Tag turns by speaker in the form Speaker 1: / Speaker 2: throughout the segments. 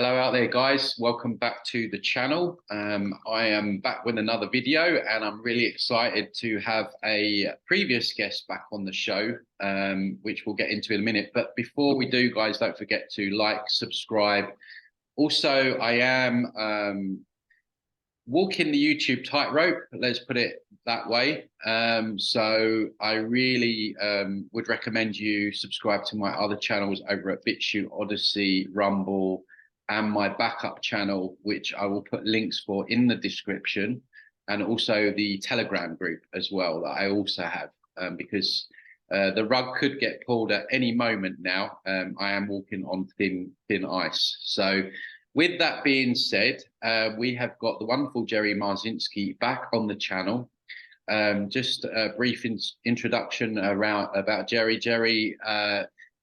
Speaker 1: Hello out there, guys. Welcome back to the channel. I am back with another video, and I'm really excited to have a previous guest back on the show, which we'll get into in a minute. But before we do, guys, don't forget to like, subscribe. Also, I am walking the YouTube tightrope, let's put it that way. So I really would recommend you subscribe to my other channels over at Bitchute, Odysee, Rumble, and my backup channel, which I will put links for in the description, and also the Telegram group as well that I also have, because the rug could get pulled at any moment now. I am walking on thin ice. So with that being said, we have got the wonderful Jerry Marzinsky back on the channel. Just a brief introduction about Jerry. Jerry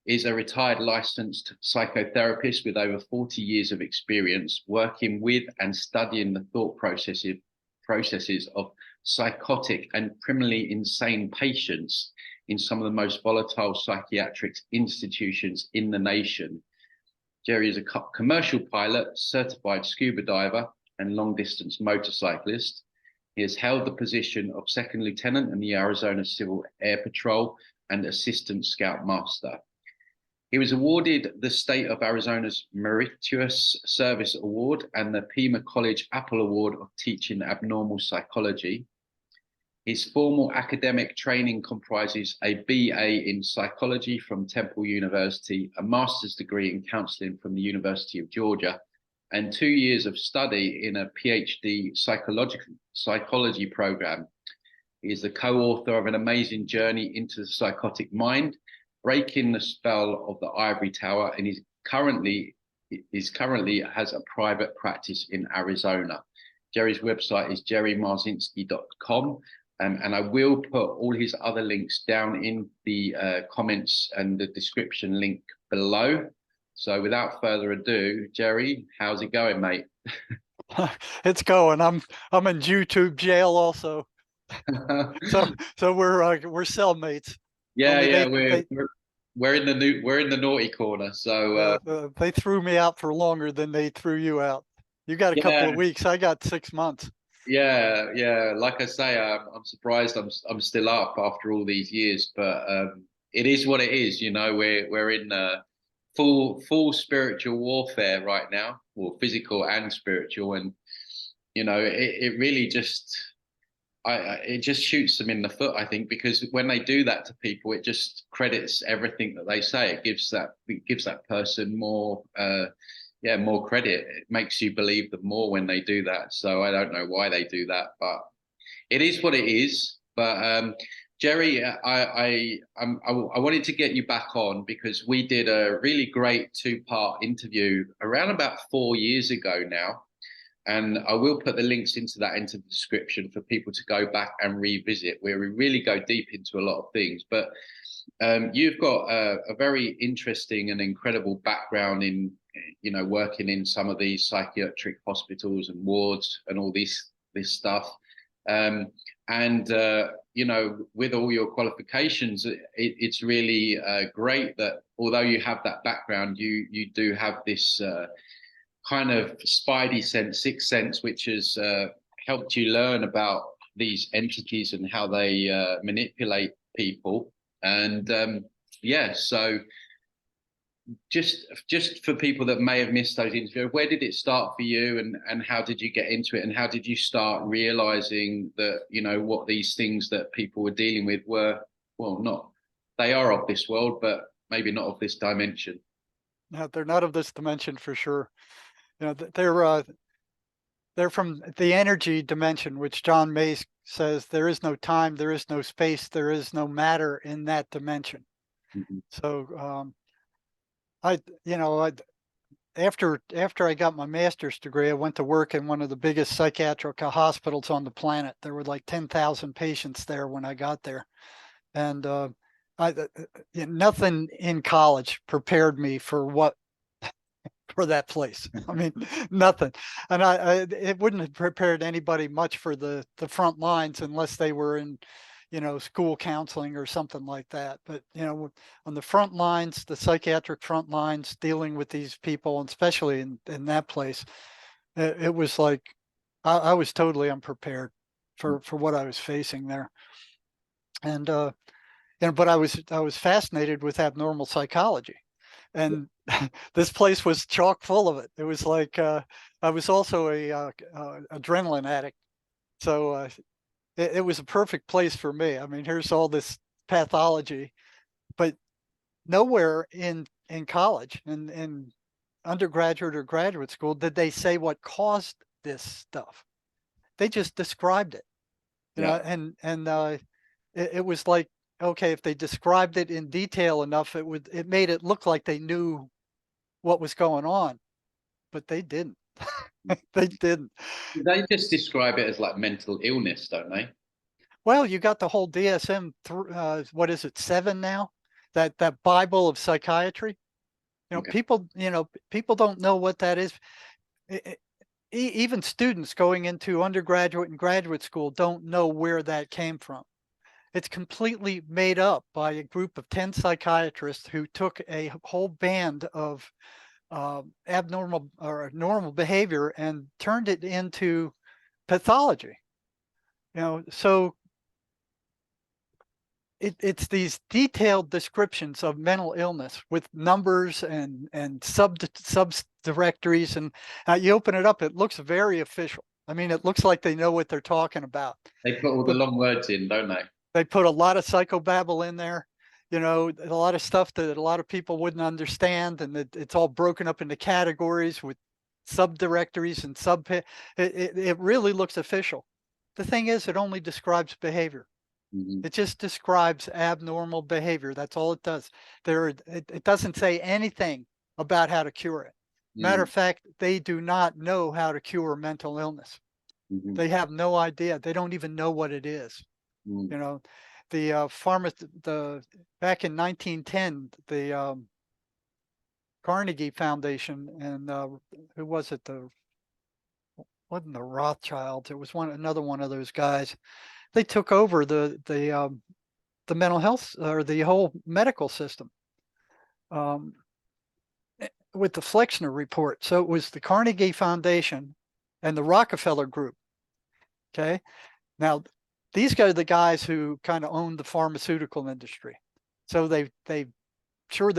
Speaker 1: is a retired licensed psychotherapist with over 40 years of experience working with and studying the thought processes of psychotic and criminally insane patients in some of the most volatile psychiatric institutions in the nation. Jerry is a commercial pilot, certified scuba diver, and long-distance motorcyclist. He has held the position of second lieutenant in the Arizona Civil Air Patrol and assistant scout master. He was awarded the State of Arizona's Meritorious Service Award and the Pima College Apple Award of Teaching Abnormal Psychology. His formal academic training comprises a BA in psychology from Temple University, a master's degree in counseling from the University of Georgia, and 2 years of study in a PhD psychology program. He is the co-author of An Amazing Journey into the Psychotic Mind, Breaking the Spell of the Ivory Tower, and he's currently has a private practice in Arizona. Jerry's website is jerrymarzinsky.com. And I will put all his other links down in the comments and the description link below. So without further ado, Jerry, how's it going, mate?
Speaker 2: It's going. I'm in YouTube jail also. so we're cellmates.
Speaker 1: Yeah, we're in the naughty corner. So
Speaker 2: they threw me out for longer than they threw you out. You got a couple of weeks. I got 6 months.
Speaker 1: Yeah. Like I say, I'm surprised I'm still up after all these years, but it is what it is. You know, we're in full spiritual warfare right now, or physical and spiritual, and you know, it really just it just shoots them in the foot, I think, because when they do that to people, it just credits everything that they say. It gives that person more more credit. It makes you believe them more when they do that. So I don't know why they do that, but it is what it is. But Jerry, I wanted to get you back on because we did a really great 2-part interview around about 4 years ago now. And I will put the links into the description for people to go back and revisit, where we really go deep into a lot of things. But you've got a very interesting and incredible background in, you know, working in some of these psychiatric hospitals and wards and all this stuff. You know, with all your qualifications, it's really great that although you have that background, you do have this kind of spidey sense, sixth sense, which has helped you learn about these entities and how they manipulate people. And so just for people that may have missed those interviews, where did it start for you, and how did you get into it, and how did you start realizing that, you know, what these things that people were dealing with were, well, they are of this world, but maybe not of this dimension?
Speaker 2: No, they're not of this dimension for sure. You know, they're from the energy dimension, which John Mace says there is no time, there is no space, there is no matter in that dimension.
Speaker 1: Mm-hmm.
Speaker 2: So after I got my master's degree, I went to work in one of the biggest psychiatric hospitals on the planet. There were like 10,000 patients there when I got there, and nothing in college prepared me for that place. I mean, nothing. And it wouldn't have prepared anybody much for the front lines unless they were in, school counseling or something like that. But, on the front lines, the psychiatric front lines dealing with these people, and especially in that place, it was like I was totally unprepared for what I was facing there. And but I was fascinated with abnormal psychology, and this place was chock full of it. It was like I was also a adrenaline addict, so it was a perfect place for me. I mean, here's all this pathology, but nowhere in college and in undergraduate or graduate school did they say what caused this stuff. They just described it,
Speaker 1: Yeah.
Speaker 2: and it was like, okay, if they described it in detail enough, it made it look like they knew what was going on, but they didn't. They didn't.
Speaker 1: They just describe it as like mental illness, don't they?
Speaker 2: Well, you got the whole DSM, what is it, 7 now? That Bible of psychiatry.
Speaker 1: Okay.
Speaker 2: People don't know what that is. Even students going into undergraduate and graduate school don't know where that came from. It's completely made up by a group of 10 psychiatrists who took a whole band of abnormal or normal behavior and turned it into pathology. So it's these detailed descriptions of mental illness with numbers and sub directories, and you open it up, it looks very official. I mean, it looks like they know what they're talking about.
Speaker 1: They put all the
Speaker 2: But
Speaker 1: long words in, don't they?
Speaker 2: they put a lot of psychobabble in there, a lot of stuff that a lot of people wouldn't understand, and it's all broken up into categories with subdirectories and it really looks official. The thing is, it only describes behavior.
Speaker 1: Mhm.
Speaker 2: It just describes abnormal behavior. That's all it does. It doesn't say anything about how to cure it. Matter
Speaker 1: Mm.
Speaker 2: of fact, they do not know how to cure mental illness.
Speaker 1: Mhm.
Speaker 2: They have no idea. They don't even know what it is.
Speaker 1: Mm.
Speaker 2: You know, the the back in 1910, the Carnegie Foundation, and who was it? The wasn't the Rothschilds. It was another one of those guys. They took over the mental health or the whole medical system um, with the Flexner report. So it was the Carnegie Foundation and the Rockefeller Group. Okay, now these guys are the guys who kind of owned the pharmaceutical industry. So they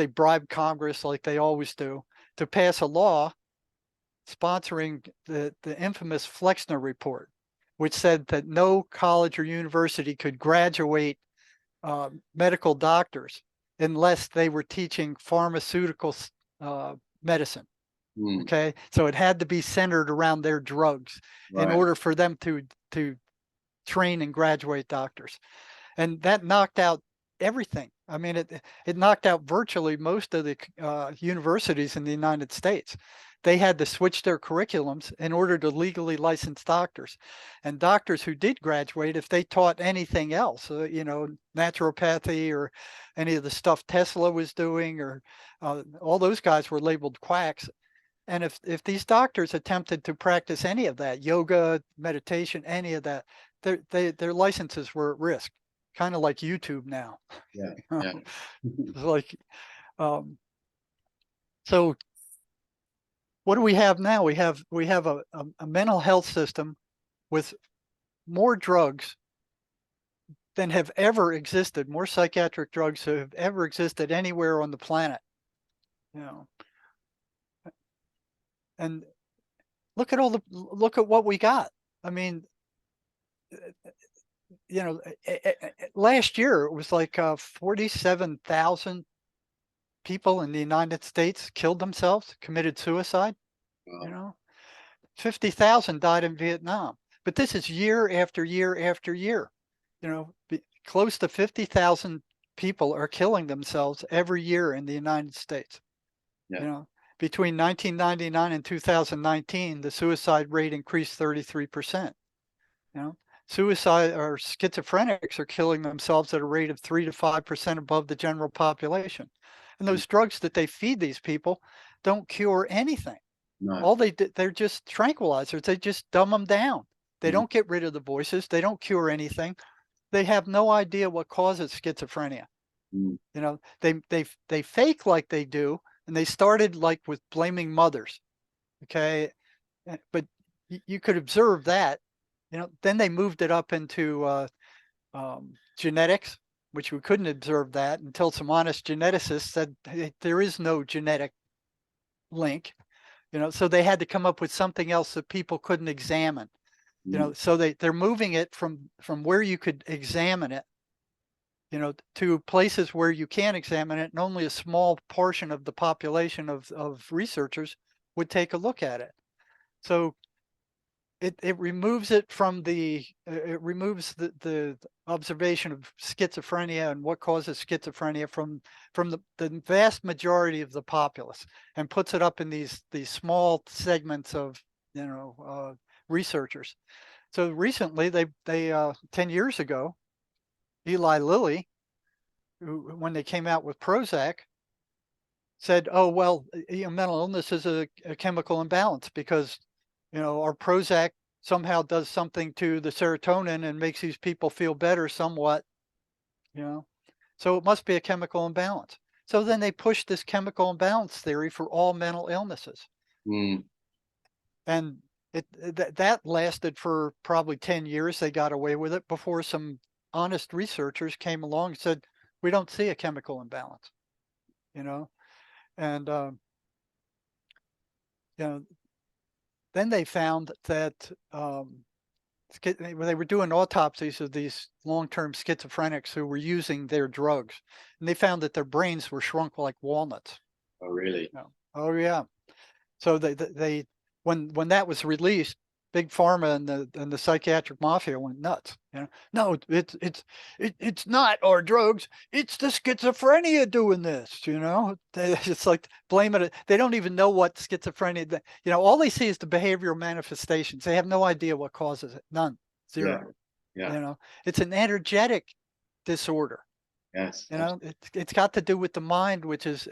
Speaker 2: bribed Congress like they always do to pass a law sponsoring the infamous Flexner report, which said that no college or university could graduate medical doctors unless they were teaching pharmaceutical medicine.
Speaker 1: Mm.
Speaker 2: Okay, so it had to be centered around their drugs in
Speaker 1: Right.
Speaker 2: order for them to train and graduate doctors, and that knocked out everything. I mean, it knocked out virtually most of the universities in the United States. They had to switch their curriculums in order to legally license doctors. And doctors who did graduate, if they taught anything else, naturopathy or any of the stuff Tesla was doing, or all those guys were labeled quacks. And if these doctors attempted to practice any of that, yoga, meditation, any of that, their licenses were at risk, kind of like YouTube now.
Speaker 1: Yeah.
Speaker 2: You
Speaker 1: Yeah.
Speaker 2: know? It's like, um, so what do we have now? We have a mental health system with more drugs than have ever existed, more psychiatric drugs that have ever existed anywhere on the planet. You know, and look at what we got. I mean, last year it was like 47,000 people in the United States killed themselves, committed suicide. You
Speaker 1: Wow.
Speaker 2: know, 50,000 died in Vietnam. But this is year after year after year. Close to 50,000 people are killing themselves every year in the United States.
Speaker 1: Yeah.
Speaker 2: You know, between 1999 and 2019, the suicide rate increased 33%. You know, suicide or schizophrenics are killing themselves at a rate of 3 to 5% above the general population. And
Speaker 1: Mm.
Speaker 2: those drugs that they feed these people don't cure anything.
Speaker 1: No.
Speaker 2: All they're just tranquilizers. They just dumb them down. They
Speaker 1: Mhm.
Speaker 2: don't get rid of the voices. They don't cure anything. they have no idea what causes schizophrenia.
Speaker 1: Mm.
Speaker 2: You know, they fake like they do, and they started like with blaming mothers. Okay, but you could observe that. You know, then they moved it up into genetics, which we couldn't observe that until some honest geneticists said, "Hey, there is no genetic link." You know, so they had to come up with something else that people couldn't examine. You know,
Speaker 1: Mm.
Speaker 2: so they're moving it from where you could examine it, you know, to places where you can't examine it, and only a small portion of the population of researchers would take a look at it. So it removes it from it removes the observation of schizophrenia and what causes schizophrenia from the vast majority of the populace, and puts it up in these small segments of, you know, researchers. So recently, they 10 years ago, Eli Lilly, when they came out with Prozac, said, "Oh well, you know, mental illness is a chemical imbalance because, you know, our Prozac somehow does something to the serotonin and makes these people feel better somewhat, you know, so it must be a chemical imbalance." So then they pushed this chemical imbalance theory for all mental illnesses,
Speaker 1: Mm.
Speaker 2: and that lasted for probably 10 years. They got away with it before some honest researchers came along and said, "We don't see a chemical imbalance," you know, and you know, then they found that when they were doing autopsies of these long-term schizophrenics who were using their drugs, and they found that their brains were shrunk like walnuts.
Speaker 1: Oh, really?
Speaker 2: You know? Oh yeah. So when that was released, big pharma and the psychiatric mafia went nuts. You know, no, it's not our drugs. It's the schizophrenia doing this. You know, it's like blaming it. They don't even know what schizophrenia. You know, all they see is the behavioral manifestations. They have no idea what causes it. None,
Speaker 1: Yeah.
Speaker 2: zero.
Speaker 1: Yeah.
Speaker 2: You know, it's an energetic disorder.
Speaker 1: Yes.
Speaker 2: You know, it's got to do with the mind, which is,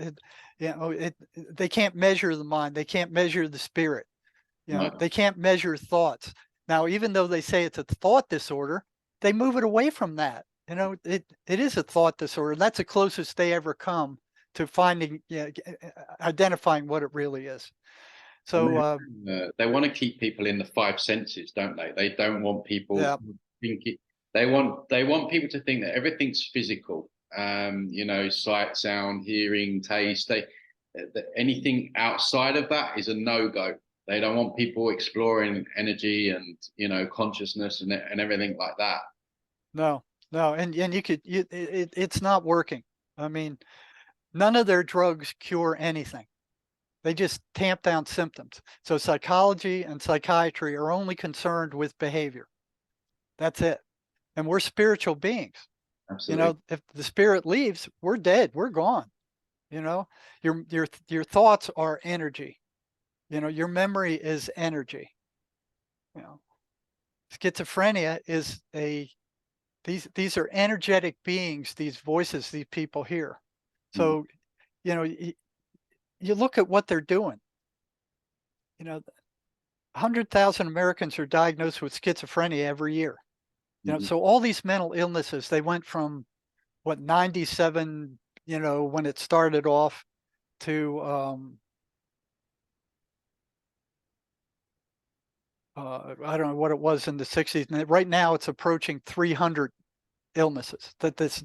Speaker 2: you know, they can't measure the mind. They can't measure the spirit. You know,
Speaker 1: No.
Speaker 2: they can't measure thoughts. Now, even though they say it's a thought disorder, they move it away from that. You know, it is a thought disorder. That's the closest they ever come to finding, yeah, identifying what it really is.
Speaker 1: And
Speaker 2: So,
Speaker 1: they want to keep people in the five senses, don't they? They don't want people
Speaker 2: yeah,
Speaker 1: thinking. They want people to think that everything's physical. You know, sight, sound, hearing, taste. That anything outside of that is a no go. They don't want people exploring energy and, you know, consciousness and everything like that.
Speaker 2: no, no, and it's not working. I mean, none of their drugs cure anything. They just tamp down symptoms. So psychology and psychiatry are only concerned with behavior. That's it. And we're spiritual beings. You
Speaker 1: Absolutely.
Speaker 2: know, if the spirit leaves, we're dead. We're gone. You know, your thoughts are energy. You know, your memory is energy. You know, schizophrenia is a these are energetic beings. These voices these people hear.
Speaker 1: Mhm.
Speaker 2: So, you know, you look at what they're doing. You know, 100,000 Americans are diagnosed with schizophrenia every year. You know,
Speaker 1: Mhm.
Speaker 2: so all these mental illnesses, they went from what 97, you know, when it started off to I don't know what it was in the 60s. And right now it's approaching 300 illnesses that this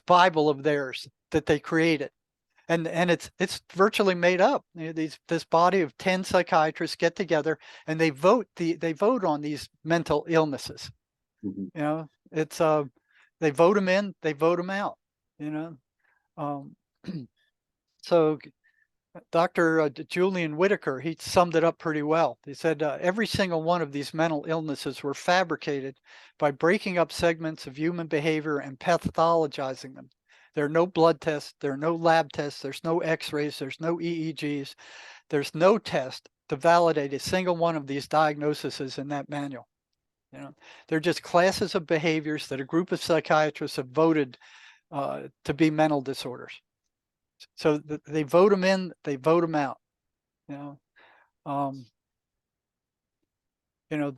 Speaker 2: Bible of theirs that they created. And it's virtually made up. You know, this body of 10 psychiatrists get together and they vote on these mental illnesses.
Speaker 1: Mhm.
Speaker 2: You know, it's they vote them in, they vote them out, you know. Um, so Dr. Julian Whitaker, he summed it up pretty well. He said every single one of these mental illnesses were fabricated by breaking up segments of human behavior and pathologizing them. There are no blood tests, there are no lab tests, there's no x-rays, there's no EEGs, there's no test to validate a single one of these diagnoses in that manual. You know, they're just classes of behaviors that a group of psychiatrists have voted to be mental disorders. So they vote them in, they vote them out. You know, um, you know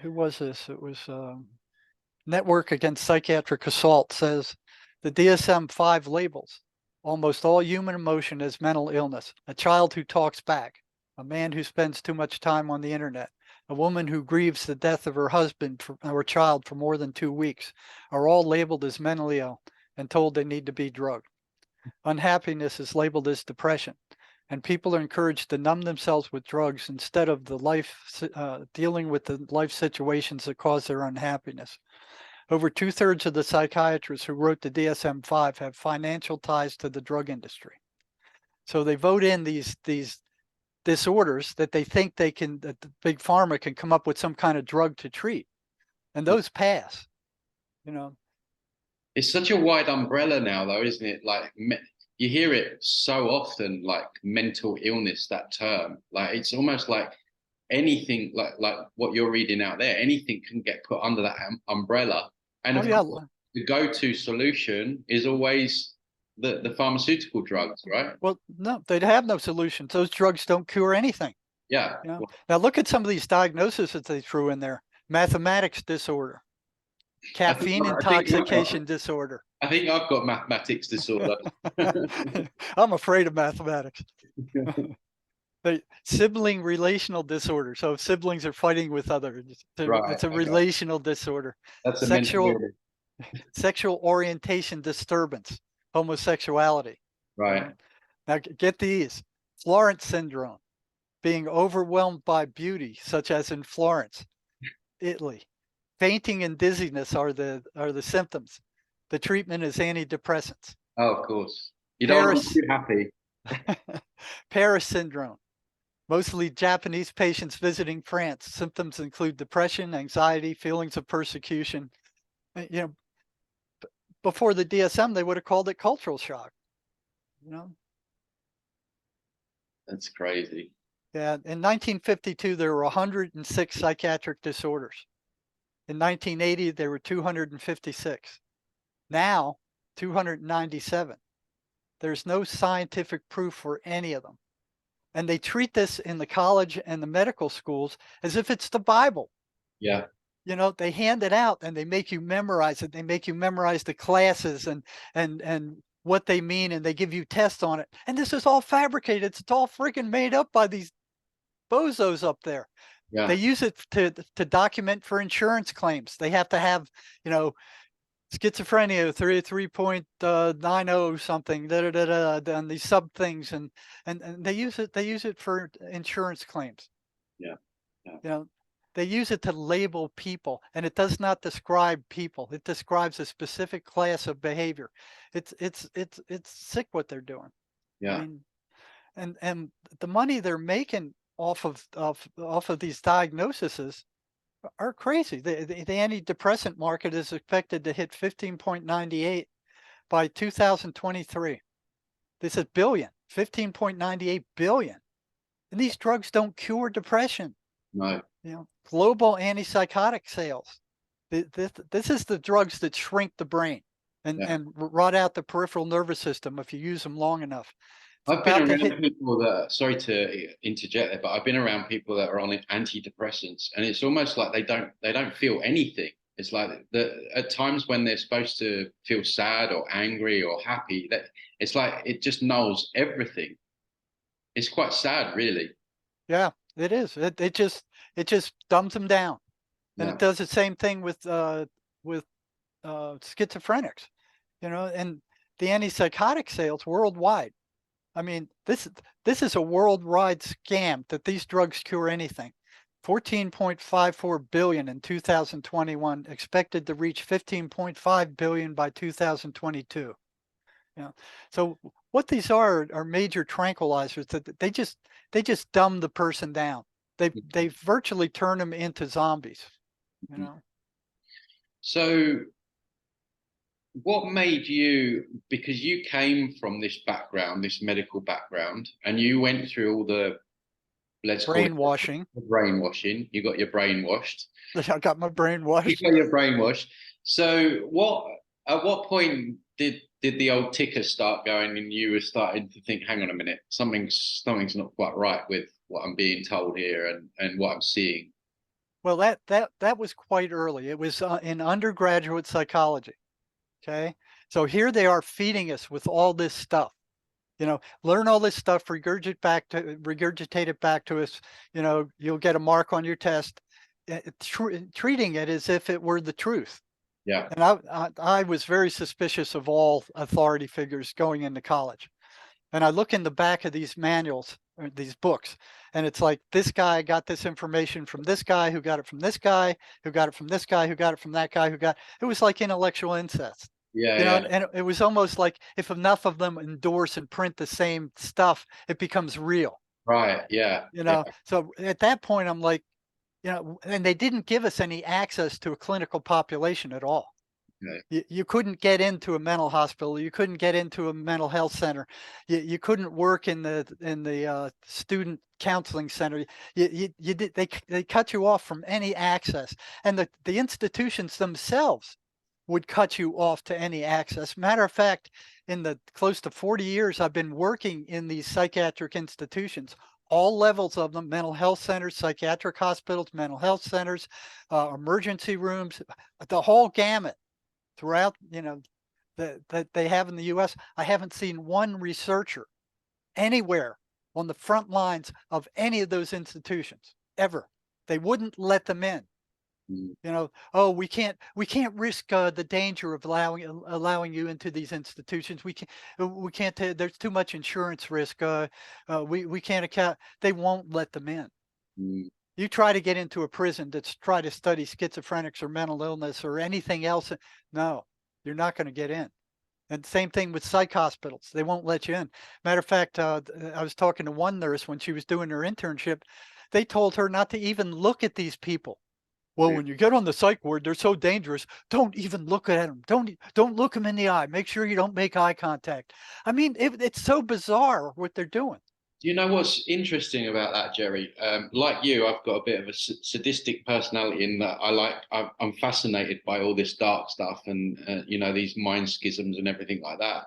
Speaker 2: who was this? It was Network Against Psychiatric Assault says the DSM-5 labels almost all human emotion as mental illness. A child who talks back, a man who spends too much time on the internet, a woman who grieves the death of her husband or child for more than 2 weeks are all labeled as mentally ill and told they need to be drugged. Unhappiness is labeled as depression, and people are encouraged to numb themselves with drugs instead of dealing with the life situations that cause their unhappiness. Over 2/3 of the psychiatrists who wrote the DSM-5 have financial ties to the drug industry. So they vote in these disorders that they think that the big pharma can come up with some kind of drug to treat, and those pass.
Speaker 1: It's such a wide umbrella now, though, isn't it? Like you hear it so often, like mental illness, that term. Like it's almost like anything, like what you're reading out there, anything can get put under that umbrella. And
Speaker 2: Oh
Speaker 1: of
Speaker 2: yeah.
Speaker 1: course, the go-to solution is always the pharmaceutical drugs, right?
Speaker 2: Well, no, they'd have no solutions. Those drugs don't cure anything.
Speaker 1: Yeah.
Speaker 2: Now look at some of these diagnoses that they threw in there: mathematics disorder, caffeine intoxication disorder.
Speaker 1: I think I've got mathematics disorder.
Speaker 2: I'm afraid of mathematics. Sibling relational disorder. So if siblings are fighting with others, it's a relational disorder.
Speaker 1: That's
Speaker 2: Sexual orientation disturbance, homosexuality.
Speaker 1: Right.
Speaker 2: Now get these: Florence syndrome, being overwhelmed by beauty, such as in Florence, Italy. Fainting and dizziness are the symptoms. The treatment is antidepressants.
Speaker 1: Oh, of course. You don't want to be happy.
Speaker 2: Paris syndrome. Mostly Japanese patients visiting France. Symptoms include depression, anxiety, feelings of persecution. Before the DSM, they would have called it cultural shock.
Speaker 1: That's crazy.
Speaker 2: Yeah, in 1952, there were 106 psychiatric disorders. In 1980, there were 256. Now, 297. There's no scientific proof for any of them. And they treat this in the college and the medical schools as if it's the Bible.
Speaker 1: Yeah.
Speaker 2: They hand it out and they make you memorize it. They make you memorize the classes and what they mean, and they give you tests on it. And this is all fabricated. It's all freaking made up by these bozos up there. Yeah. They use it to document for insurance claims. They have to have, schizophrenia 3.90 something, and these sub things, and they use it for insurance claims.
Speaker 1: Yeah.
Speaker 2: They use it to label people, and it does not describe people. It describes a specific class of behavior. It's sick what they're doing.
Speaker 1: Yeah.
Speaker 2: I mean, and the money they're making off of these diagnoses are crazy. The antidepressant market is expected to hit 15.98 by 2023. This is billion, 15.98 billion. And these drugs don't cure depression.
Speaker 1: No.
Speaker 2: Global antipsychotic sales. This is the drugs that shrink the brain and rot out the peripheral nervous system if you use them long enough.
Speaker 1: I've been around people that, sorry to interject there, but I've been around people that are on antidepressants, and it's almost like they don't feel anything. It's like at times when they're supposed to feel sad or angry or happy, that it's like it just nulls everything. It's quite sad, really.
Speaker 2: Yeah, it is. It just dumbs them down, and it does the same thing with schizophrenics, and the antipsychotic sales worldwide. I mean, this is a worldwide scam that these drugs cure anything. 14.54 billion in 2021, expected to reach 15.5 billion by 2022. So what these are major tranquilizers that they just dumb the person down. They virtually turn them into zombies.
Speaker 1: So what made you, because you came from this background, this medical background, and you went through all the, let's
Speaker 2: brainwashing.
Speaker 1: Brainwashing. You got your brain washed.
Speaker 2: I got my brain washed.
Speaker 1: You got your brain washed. So at what point did the old ticker start going and you were starting to think, hang on a minute, something's not quite right with what I'm being told here and what I'm seeing?
Speaker 2: Well, that was quite early. It was in undergraduate psychology. Okay, so here they are feeding us with all this stuff. Learn all this stuff, regurgitate it back to us. You'll get a mark on your test. Treating it as if it were the truth.
Speaker 1: Yeah.
Speaker 2: And I was very suspicious of all authority figures going into college. And I look in the back of these manuals, or these books, and it's like this guy got this information from this guy, who got it from this guy, who got it from this guy, who got it from that guy, it was like intellectual incest.
Speaker 1: Yeah. Yeah.
Speaker 2: And it was almost like if enough of them endorse and print the same stuff, it becomes real.
Speaker 1: Right. Yeah. Yeah.
Speaker 2: So at that point, I'm like, and they didn't give us any access to a clinical population at all.
Speaker 1: Okay.
Speaker 2: You couldn't get into a mental hospital. You couldn't get into a mental health center. You couldn't work in the student counseling center. You did they cut you off from any access, and the institutions themselves would cut you off to any access. Matter of fact, in the close to 40 years I've been working in these psychiatric institutions, all levels of them, mental health centers, psychiatric hospitals, mental health centers, emergency rooms, the whole gamut throughout, that they have in the US. I haven't seen one researcher anywhere on the front lines of any of those institutions ever. They wouldn't let them in.
Speaker 1: Mm.
Speaker 2: Oh, we can't risk the danger of allowing you into these institutions. We can't. There's too much insurance risk. We can't account. They won't let them in.
Speaker 1: Mm.
Speaker 2: You try to get into a prison that's try to study schizophrenics or mental illness or anything else. No, you're not going to get in. And same thing with psych hospitals. They won't let you in. Matter of fact, I was talking to one nurse when she was doing her internship. They told her not to even look at these people. Well, when you get on the psych ward, they're so dangerous. Don't even look at them. Don't look them in the eye. Make sure you don't make eye contact. I mean, it's so bizarre what they're doing.
Speaker 1: Do you know what's interesting about that, Jerry? Like you, I've got a bit of a sadistic personality in that I'm fascinated by all this dark stuff and, these mind schisms and everything like that.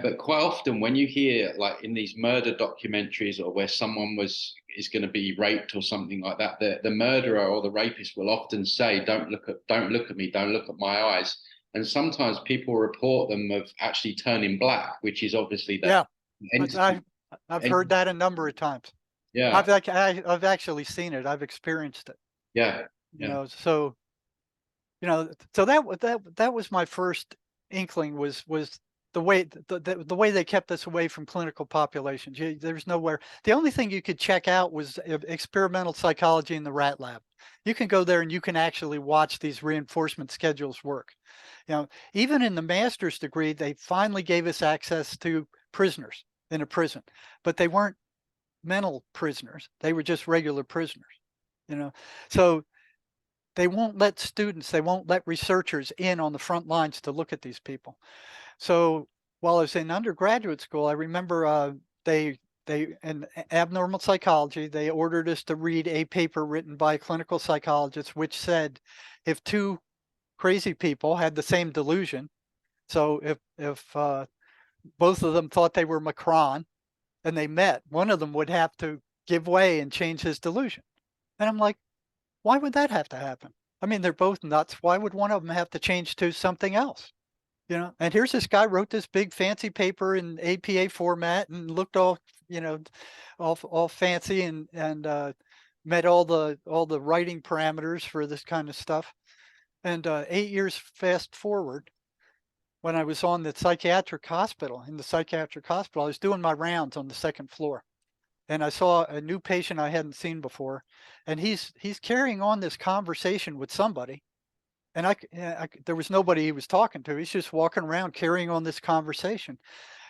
Speaker 1: But quite often when you hear like in these murder documentaries or where someone is going to be raped or something like that, the murderer or the rapist will often say, don't look at me, don't look at my eyes. And sometimes people report them of actually turning black, which is obviously that
Speaker 2: Yeah,
Speaker 1: entity.
Speaker 2: I've heard that a number of times.
Speaker 1: Yeah.
Speaker 2: I've actually seen it. I've experienced it.
Speaker 1: Yeah.
Speaker 2: You
Speaker 1: Yeah.
Speaker 2: know, so so that was my first inkling was the way they kept us away from clinical populations. There's nowhere. The only thing you could check out was experimental psychology in the rat lab. You can go there and you can actually watch these reinforcement schedules work. Even in the master's degree, they finally gave us access to prisoners in a prison, but they weren't mental prisoners. They were just regular prisoners. So they won't let students, they won't let researchers in on the front lines to look at these people. So while I was in undergraduate school, I remember they in abnormal psychology, they ordered us to read a paper written by a clinical psychologist, which said if two crazy people had the same delusion, so if both of them thought they were Macron and they met, one of them would have to give way and change his delusion. And I'm like, why would that have to happen? I mean, they're both nuts. Why would one of them have to change to something else? And here's this guy wrote this big fancy paper in APA format and looked all, all fancy and met all the writing parameters for this kind of stuff. And 8 years fast forward, when I was on the psychiatric hospital, I was doing my rounds on the second floor. And I saw a new patient I hadn't seen before, and he's carrying on this conversation with somebody, and there was nobody he was talking to. He's just walking around carrying on this conversation.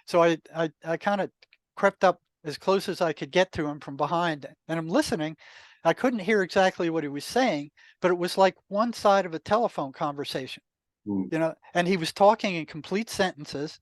Speaker 2: So I kind of crept up as close as I could get to him from behind, and I'm listening. I couldn't hear exactly what he was saying, but it was like one side of a telephone conversation,
Speaker 1: Mm.
Speaker 2: and he was talking in complete sentences.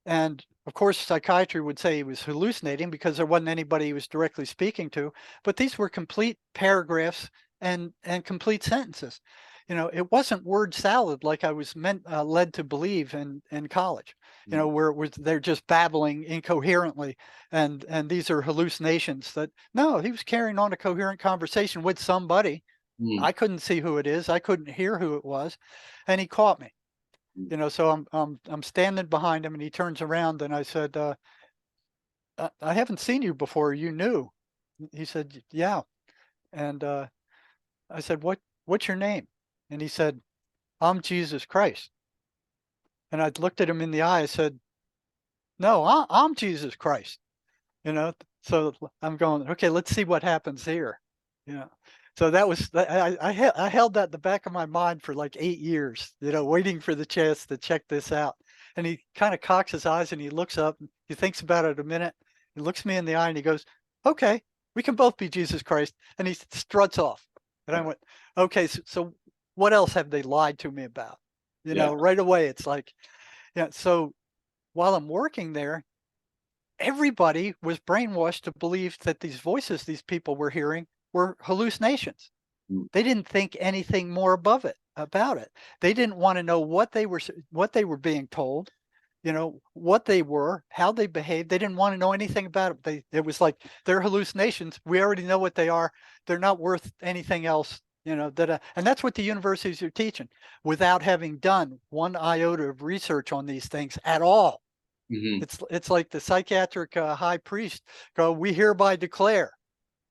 Speaker 2: And of course, psychiatry would say he was hallucinating because there wasn't anybody he was directly speaking to. But these were complete paragraphs and complete sentences. It wasn't word salad like I was led to believe in college. Where it was they're just babbling incoherently, and these are hallucinations. That no, he was carrying on a coherent conversation with somebody.
Speaker 1: Mm.
Speaker 2: I couldn't see who it is. I couldn't hear who it was, and he caught me. So I'm standing behind him, and he turns around, and I said, I haven't seen you before. You new?" He said, "Yeah." And I said, "What's your name?" And he said, "I'm Jesus Christ." And I looked at him in the eye. I said, "No, I'm Jesus Christ." You know, so I'm going, okay, let's see what happens here. You know, so that was I held that in the back of my mind for like 8 years. Waiting for the chance to check this out. And he kind of cocks his eyes and he looks up. And he thinks about it a minute. He looks me in the eye and he goes, "Okay, we can both be Jesus Christ." And he struts off. And I went, "Okay, so what else have they lied to me about?"
Speaker 1: Yeah.
Speaker 2: Right away, it's like, yeah. So while I'm working there, everybody was brainwashed to believe that these voices these people were hearing were hallucinations.
Speaker 1: Mm.
Speaker 2: They didn't think anything more above it about it. They didn't want to know what they were being told, what they were, how they behaved. They didn't want to know anything about it. It was like they're hallucinations. We already know what they are. They're not worth anything else. And that's what the universities are teaching without having done one iota of research on these things at all.
Speaker 1: Hmm.
Speaker 2: It's like the psychiatric high priest go, "We hereby declare,"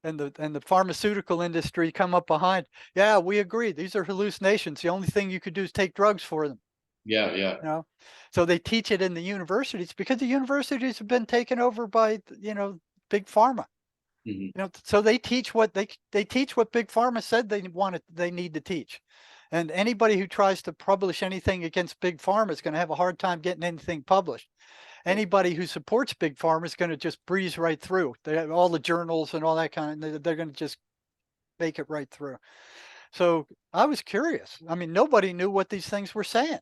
Speaker 2: and the pharmaceutical industry come up behind. "Yeah, we agree. These are hallucinations. The only thing you could do is take drugs for them."
Speaker 1: Yeah. Yeah.
Speaker 2: You know, so they teach it in the universities because the universities have been taken over by big pharma.
Speaker 1: Hmm.
Speaker 2: So they teach what they teach what big pharma said they need to teach. And anybody who tries to publish anything against big pharma is going to have a hard time getting anything published. Anybody who supports big pharma is going to just breeze right through. They have all the journals and all that kind of. They're going to just make it right through. So I was curious. I mean, nobody knew what these things were saying.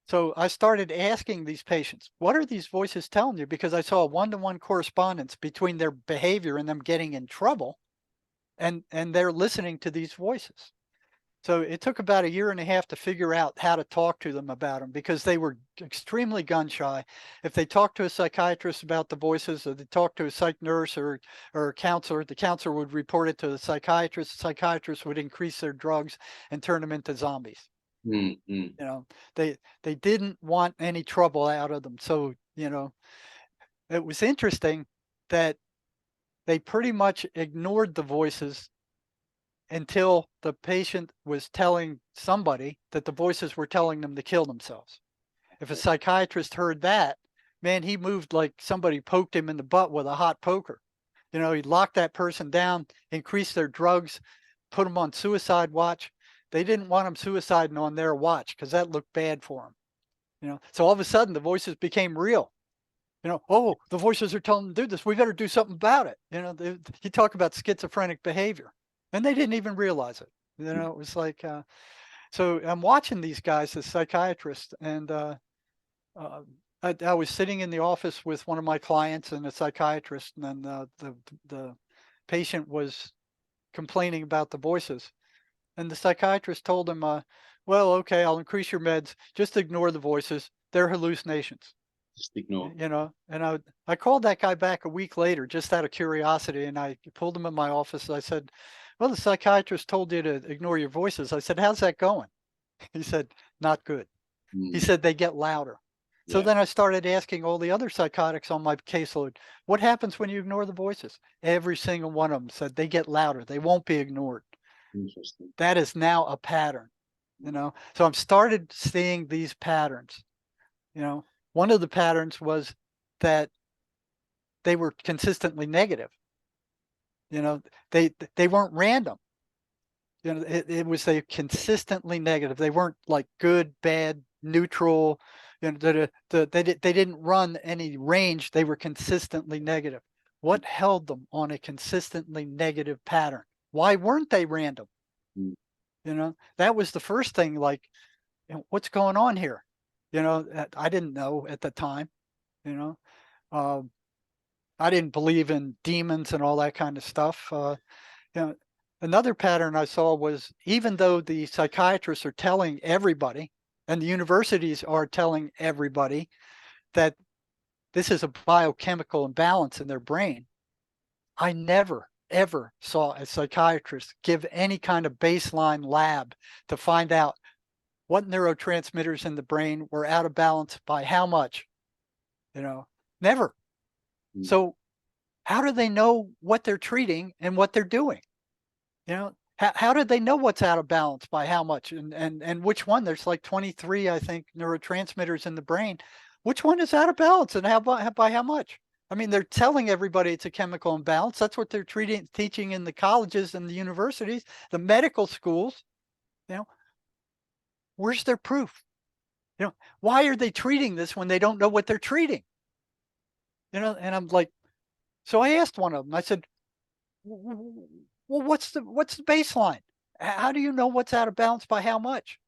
Speaker 2: So I started asking these patients, "What are these voices telling you?" Because I saw a one-to-one correspondence between their behavior and them getting in trouble, and they're listening to these voices. So it took about a year and a half to figure out how to talk to them about them because they were extremely gun shy. If they talked to a psychiatrist about the voices, or they talked to a psych nurse or a counselor, the counselor would report it to the psychiatrist. The psychiatrist would increase their drugs and turn them into zombies.
Speaker 1: Mm-hmm.
Speaker 2: You know, they didn't want any trouble out of them. So it was interesting that they pretty much ignored the voices until the patient was telling somebody that the voices were telling them to kill themselves. If a psychiatrist heard that, man, he moved like somebody poked him in the butt with a hot poker. He locked that person down, increased their drugs, put them on suicide watch. They didn't want them suiciding on their watch because that looked bad for them. So all of a sudden the voices became real. "Oh, the voices are telling them to do this. We better do something about it." You talk about schizophrenic behavior, and they didn't even realize it. It was like, so I'm watching these guys as psychiatrists, and uh, I was sitting in the office with one of my clients and a psychiatrist, and then the patient was complaining about the voices, and the psychiatrist told him, "Well, okay, I'll increase your meds. Just ignore the voices. They're hallucinations."
Speaker 1: Just ignore.
Speaker 2: And I called that guy back a week later just out of curiosity, and I pulled him in my office. I said, "Well, the psychiatrist told you to ignore your voices." I said, "How's that going?" He said, "Not good." He
Speaker 1: Mm.
Speaker 2: said, "They get louder." So
Speaker 1: Yeah.
Speaker 2: then I started asking all the other psychotics on my caseload, "What happens when you ignore the voices?" Every single one of them said they get louder. They won't be ignored.
Speaker 1: Interesting.
Speaker 2: That is now a pattern. So I'm started seeing these patterns. One of the patterns was that they were consistently negative. You know, they weren't random. It was a consistently negative. They weren't like good, bad, neutral. They didn't run any range. They were consistently negative. What held them on a consistently negative pattern? Why weren't they random?
Speaker 1: Mm.
Speaker 2: That was the first thing. Like, what's going on here? I didn't know at the time. You know, um, I didn't believe in demons and all that kind of stuff. You know, Another pattern I saw was even though the psychiatrists are telling everybody and the universities are telling everybody that this is a biochemical imbalance in their brain, I never ever saw a psychiatrist give any kind of baseline lab to find out what neurotransmitters in the brain were out of balance by how much, never.
Speaker 1: Mm.
Speaker 2: So how do they know what they're treating and what they're doing? How did they know what's out of balance by how much and which one? There's like 23, I think, neurotransmitters in the brain. Which one is out of balance and by how much? I mean, they're telling everybody it's a chemical imbalance. That's what they're teaching in the colleges and the universities, the medical schools. You know, where's their proof? Why are they treating this when they don't know what they're treating? And I'm like, so I asked one of them. I said, well, what's the baseline? How do you know what's out of balance by how much?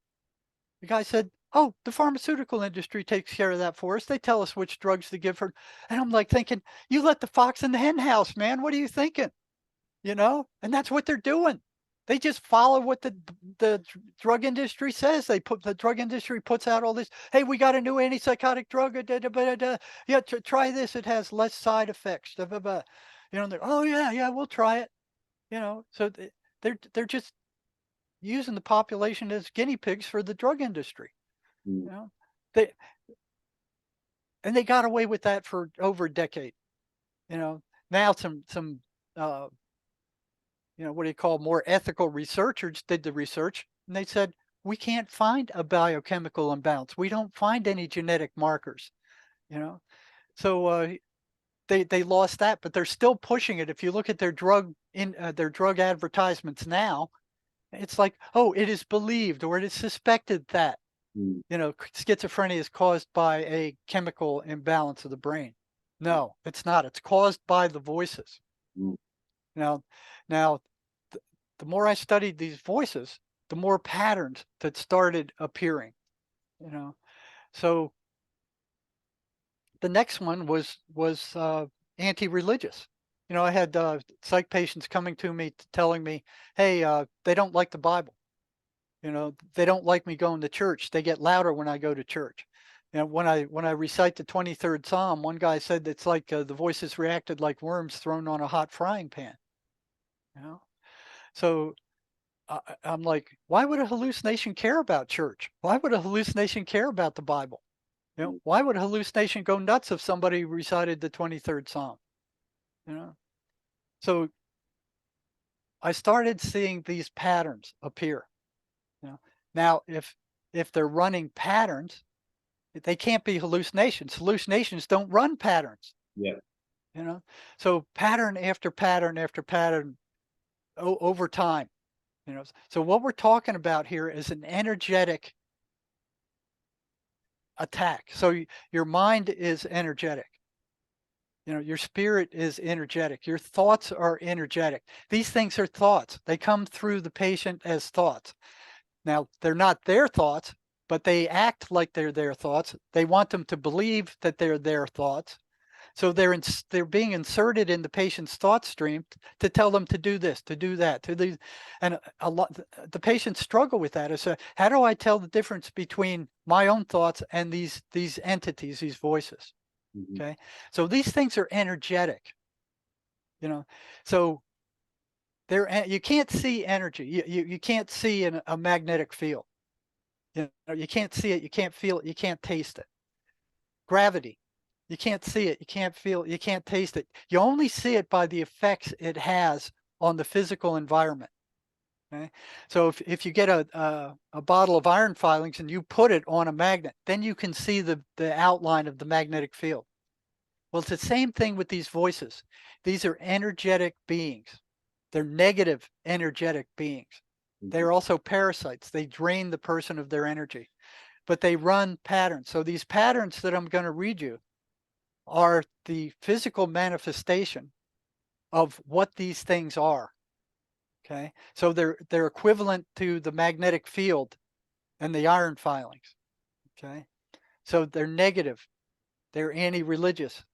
Speaker 2: The guy said, oh, the pharmaceutical industry takes care of that for us. They tell us which drugs to give her. And I'm like thinking, you let the fox in the hen house, man. What are you thinking? And that's what they're doing. They just follow what the drug industry says. The drug industry puts out all this. Hey, we got a new antipsychotic drug. Yeah, try this. It has less side effects. Oh yeah, we'll try it. So they're just using the population as guinea pigs for the drug industry.
Speaker 1: Mm.
Speaker 2: They they got away with that for over a decade. Now some what do you call, more ethical researchers did the research, and they said we can't find a biochemical imbalance. We don't find any genetic markers. So they lost that, but they're still pushing it. If you look at their drug advertisements now, it's like, oh, it is believed or it is suspected that
Speaker 1: Mm.
Speaker 2: schizophrenia is caused by a chemical imbalance of the brain. No, it's not. It's caused by the voices.
Speaker 1: Mm.
Speaker 2: Now, now, the more I studied these voices, the more patterns that started appearing. So the next one was anti-religious. I had psych patients coming to me telling me, hey, they don't like the Bible. They don't like me going to church. They get louder when I go to church. When I recite the 23rd Psalm, one guy said it's like the voices reacted like worms thrown on a hot frying pan. So I'm like, why would a hallucination care about church? Why would a hallucination care about the Bible? Why would a hallucination go nuts if somebody recited the 23rd Psalm? So I started seeing these patterns appear. Now, if they're running patterns, they can't be hallucinations. Hallucinations don't run patterns.
Speaker 1: Yeah.
Speaker 2: So pattern after pattern after pattern over time. So what we're talking about here is an energetic attack. So your mind is energetic. Your spirit is energetic. Your thoughts are energetic. These things are thoughts. They come through the patient as thoughts. Now, they're not their thoughts, but they act like they're their thoughts. They want them to believe that they're their thoughts. So they're being inserted in the patient's thought stream to tell them to do this, to do that, to do, and a lot the patients struggle with that. Is how do I tell the difference between my own thoughts and these entities, these voices?
Speaker 1: Mhm.
Speaker 2: Okay, so these things are energetic. So you can't see energy. You can't see a magnetic field. You can't see it. You can't feel it. You can't taste it. Gravity. You can't see it, you can't feel it, you can't taste it. You only see it by the effects it has on the physical environment. Okay? So if you get a bottle of iron filings and you put it on a magnet, then you can see the outline of the magnetic field. Well, it's the same thing with these voices. These are energetic beings. They're negative energetic beings. They're also parasites. They drain the person of their energy, but they run patterns. So these patterns that I'm going to read you are the physical manifestation of what these things are. Okay, so they're equivalent to the magnetic field and the iron filings. Okay, so they're negative, they're anti-religious,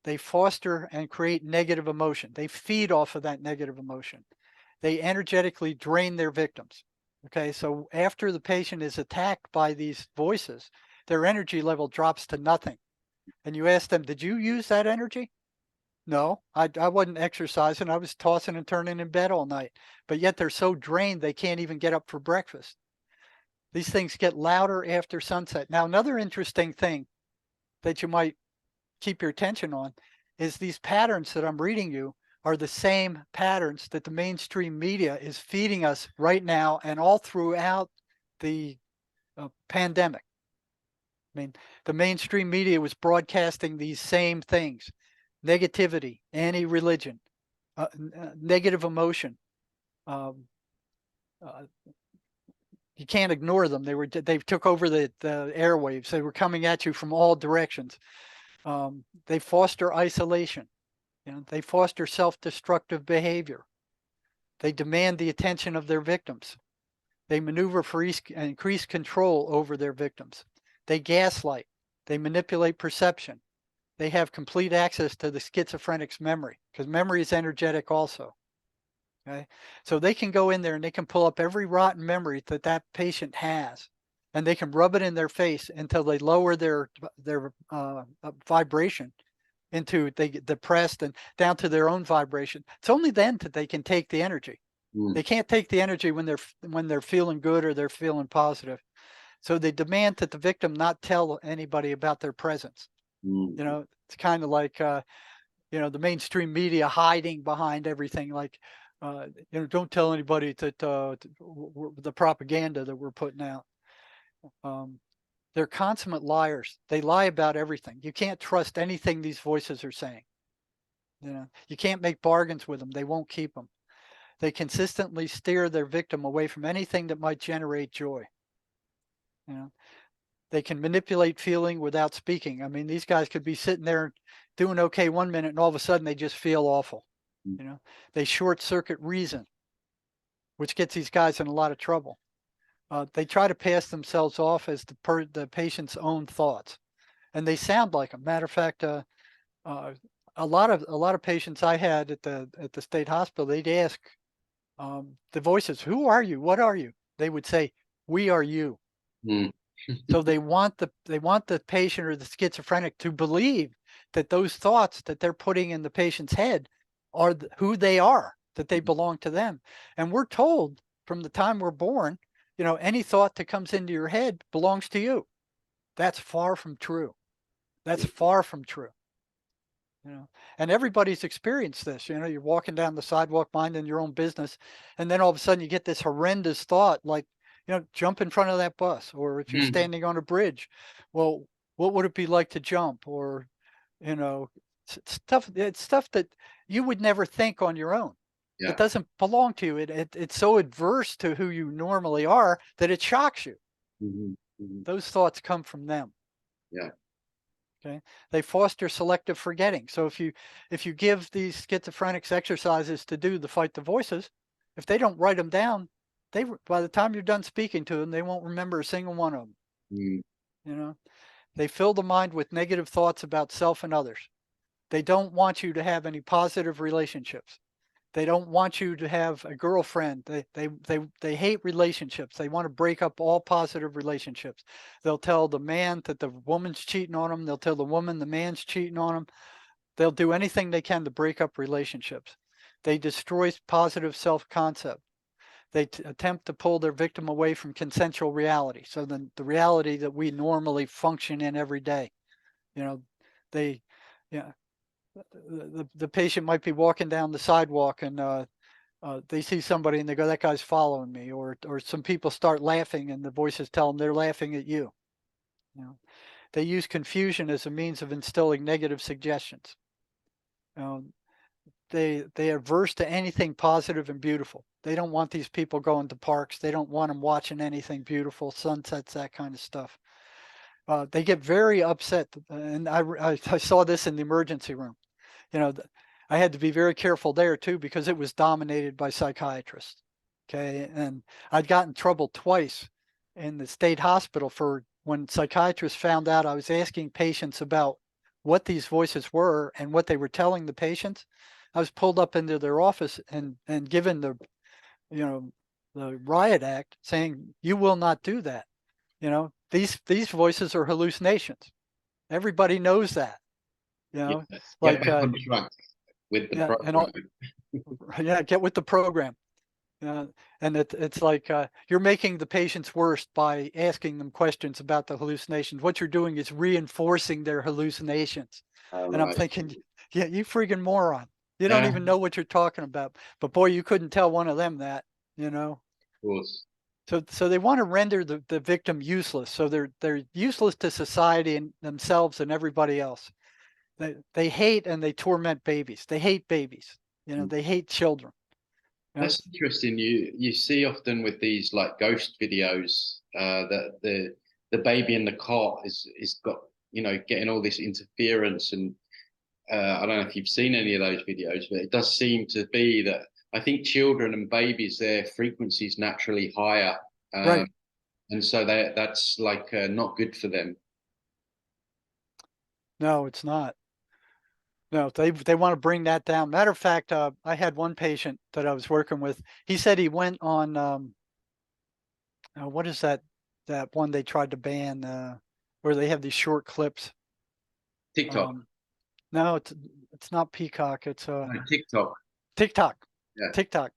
Speaker 2: they foster and create negative emotion, they feed off of that negative emotion, they energetically drain their victims. Okay, so after the patient is attacked by these voices, their energy level drops to nothing. And you ask them, did you use that energy? No, I wasn't exercising. I was tossing and turning in bed all night. But yet they're so drained they can't even get up for breakfast. These things get louder after sunset. Now, another interesting thing that you might keep your attention on is these patterns that I'm reading you are the same patterns that the mainstream media is feeding us right now and all throughout the pandemic. I mean, the mainstream media was broadcasting these same things: negativity, anti-religion, negative emotion. Um, uh, you can't ignore them. They took over the airwaves. They were coming at you from all directions. They foster isolation. You know, they foster self-destructive behavior. They demand the attention of their victims. They maneuver for increased control over their victims. They gaslight. They manipulate perception. They have complete access to the schizophrenic's memory, because memory is energetic also. Okay, so they can go in there and they can pull up every rotten memory that that patient has, and they can rub it in their face until they lower their vibration into, they get depressed and down to their own vibration. It's only then that they can take the energy. They can't take the energy when they're feeling good or they're feeling positive. So they demand that the victim not tell anybody about their presence. You know, it's kind of like you know, the mainstream media hiding behind everything, like you know, don't tell anybody that the propaganda that we're putting out. They're consummate liars. They lie about everything. You can't trust anything these voices are saying. You know, you can't make bargains with them. They won't keep them. They consistently steer their victim away from anything that might generate joy. You know, they can manipulate feeling without speaking. I mean, these guys could be sitting there doing okay one minute and all of a sudden they just feel awful. You know, they short circuit reason, which gets these guys in a lot of trouble. They try to pass themselves off as the patient's own thoughts, and they sound like them. Matter of fact, a lot of patients I had at the state hospital, they'd ask the voices, "Who are you? What are you?" They would say, "We are you."
Speaker 1: Mm.
Speaker 2: So they want the patient or the schizophrenic to believe that those thoughts that they're putting in the patient's head are who they are, that they belong to them. And we're told from the time we're born, you know, any thought that comes into your head belongs to you. That's far from true. That's far from true. You know, and everybody's experienced this. You know, you're walking down the sidewalk minding your own business, and then all of a sudden you get this horrendous thought like, you know, jump in front of that bus. Or if you're
Speaker 1: Mm.
Speaker 2: standing on a bridge, well, what would it be like to jump? Or, you know, it's stuff that you would never think on your own. It
Speaker 1: Yeah.
Speaker 2: doesn't belong to you. It's so adverse to who you normally are that it shocks you.
Speaker 1: Mhm. Mhm.
Speaker 2: Those thoughts come from them.
Speaker 1: Yeah.
Speaker 2: Okay, they foster selective forgetting. So if you give these schizophrenics exercises to do to fight the voices, if they don't write them down, by the time you're done speaking to them, they won't remember a single one of them.
Speaker 1: Mm.
Speaker 2: You know, they fill the mind with negative thoughts about self and others. They don't want you to have any positive relationships. They don't want you to have a girlfriend. They hate relationships. They want to break up all positive relationships. They'll tell the man that the woman's cheating on him. They'll tell the woman the man's cheating on him. They'll do anything they can to break up relationships. They destroy positive self-concept. They attempt to pull their victim away from consensual reality. So the reality that we normally function in every day. You know, they, yeah, the patient might be walking down the sidewalk and they see somebody and they go, "That guy's following me," or some people start laughing and the voices tell them they're laughing at you. You know, they use confusion as a means of instilling negative suggestions. Um, they are averse to anything positive and beautiful. They don't want these people going to parks. They don't want them watching anything beautiful, sunsets, that kind of stuff. They get very upset, and I saw this in the emergency room. You know, I had to be very careful there too because it was dominated by psychiatrists. Okay, and I'd gotten in trouble twice in the state hospital for when psychiatrists found out I was asking patients about what these voices were and what they were telling the patients. I was pulled up into their office and given the, you know, the riot act saying you will not do that. You know, these voices are hallucinations. Everybody knows that. You know,
Speaker 1: Yes. Get
Speaker 2: like
Speaker 1: back on track. with the
Speaker 2: Yeah, and
Speaker 1: program.
Speaker 2: yeah, get with the program. And it's like you're making the patients worse by asking them questions about the hallucinations. What you're doing is reinforcing their hallucinations.
Speaker 1: All
Speaker 2: And I'm
Speaker 1: right.
Speaker 2: thinking, yeah, you freaking moron. You don't
Speaker 1: Yeah,
Speaker 2: even know what you're talking about. But boy, you couldn't tell one of them that, you know.
Speaker 1: of course.
Speaker 2: So they want to render the victim useless. So they're useless to society and themselves and everybody else. They hate and they torment babies. They hate babies. You know,
Speaker 1: Mm.
Speaker 2: they hate children. You know,
Speaker 1: That's interesting. You see often with these like ghost videos that the baby in the cot is got, you know, getting all this interference, and I don't know if you've seen any of those videos, but it does seem to be that I think children and babies, their frequency's naturally higher,
Speaker 2: right.
Speaker 1: and so that's like not good for them.
Speaker 2: No, it's not. No, they want to bring that down. Matter of fact, I had one patient that I was working with. He said he went on what is that one they tried to ban where they have these short clips.
Speaker 1: TikTok,
Speaker 2: Um, no, it's not Peacock. It's
Speaker 1: no, TikTok,
Speaker 2: TikTok.
Speaker 1: yeah,
Speaker 2: TikTok.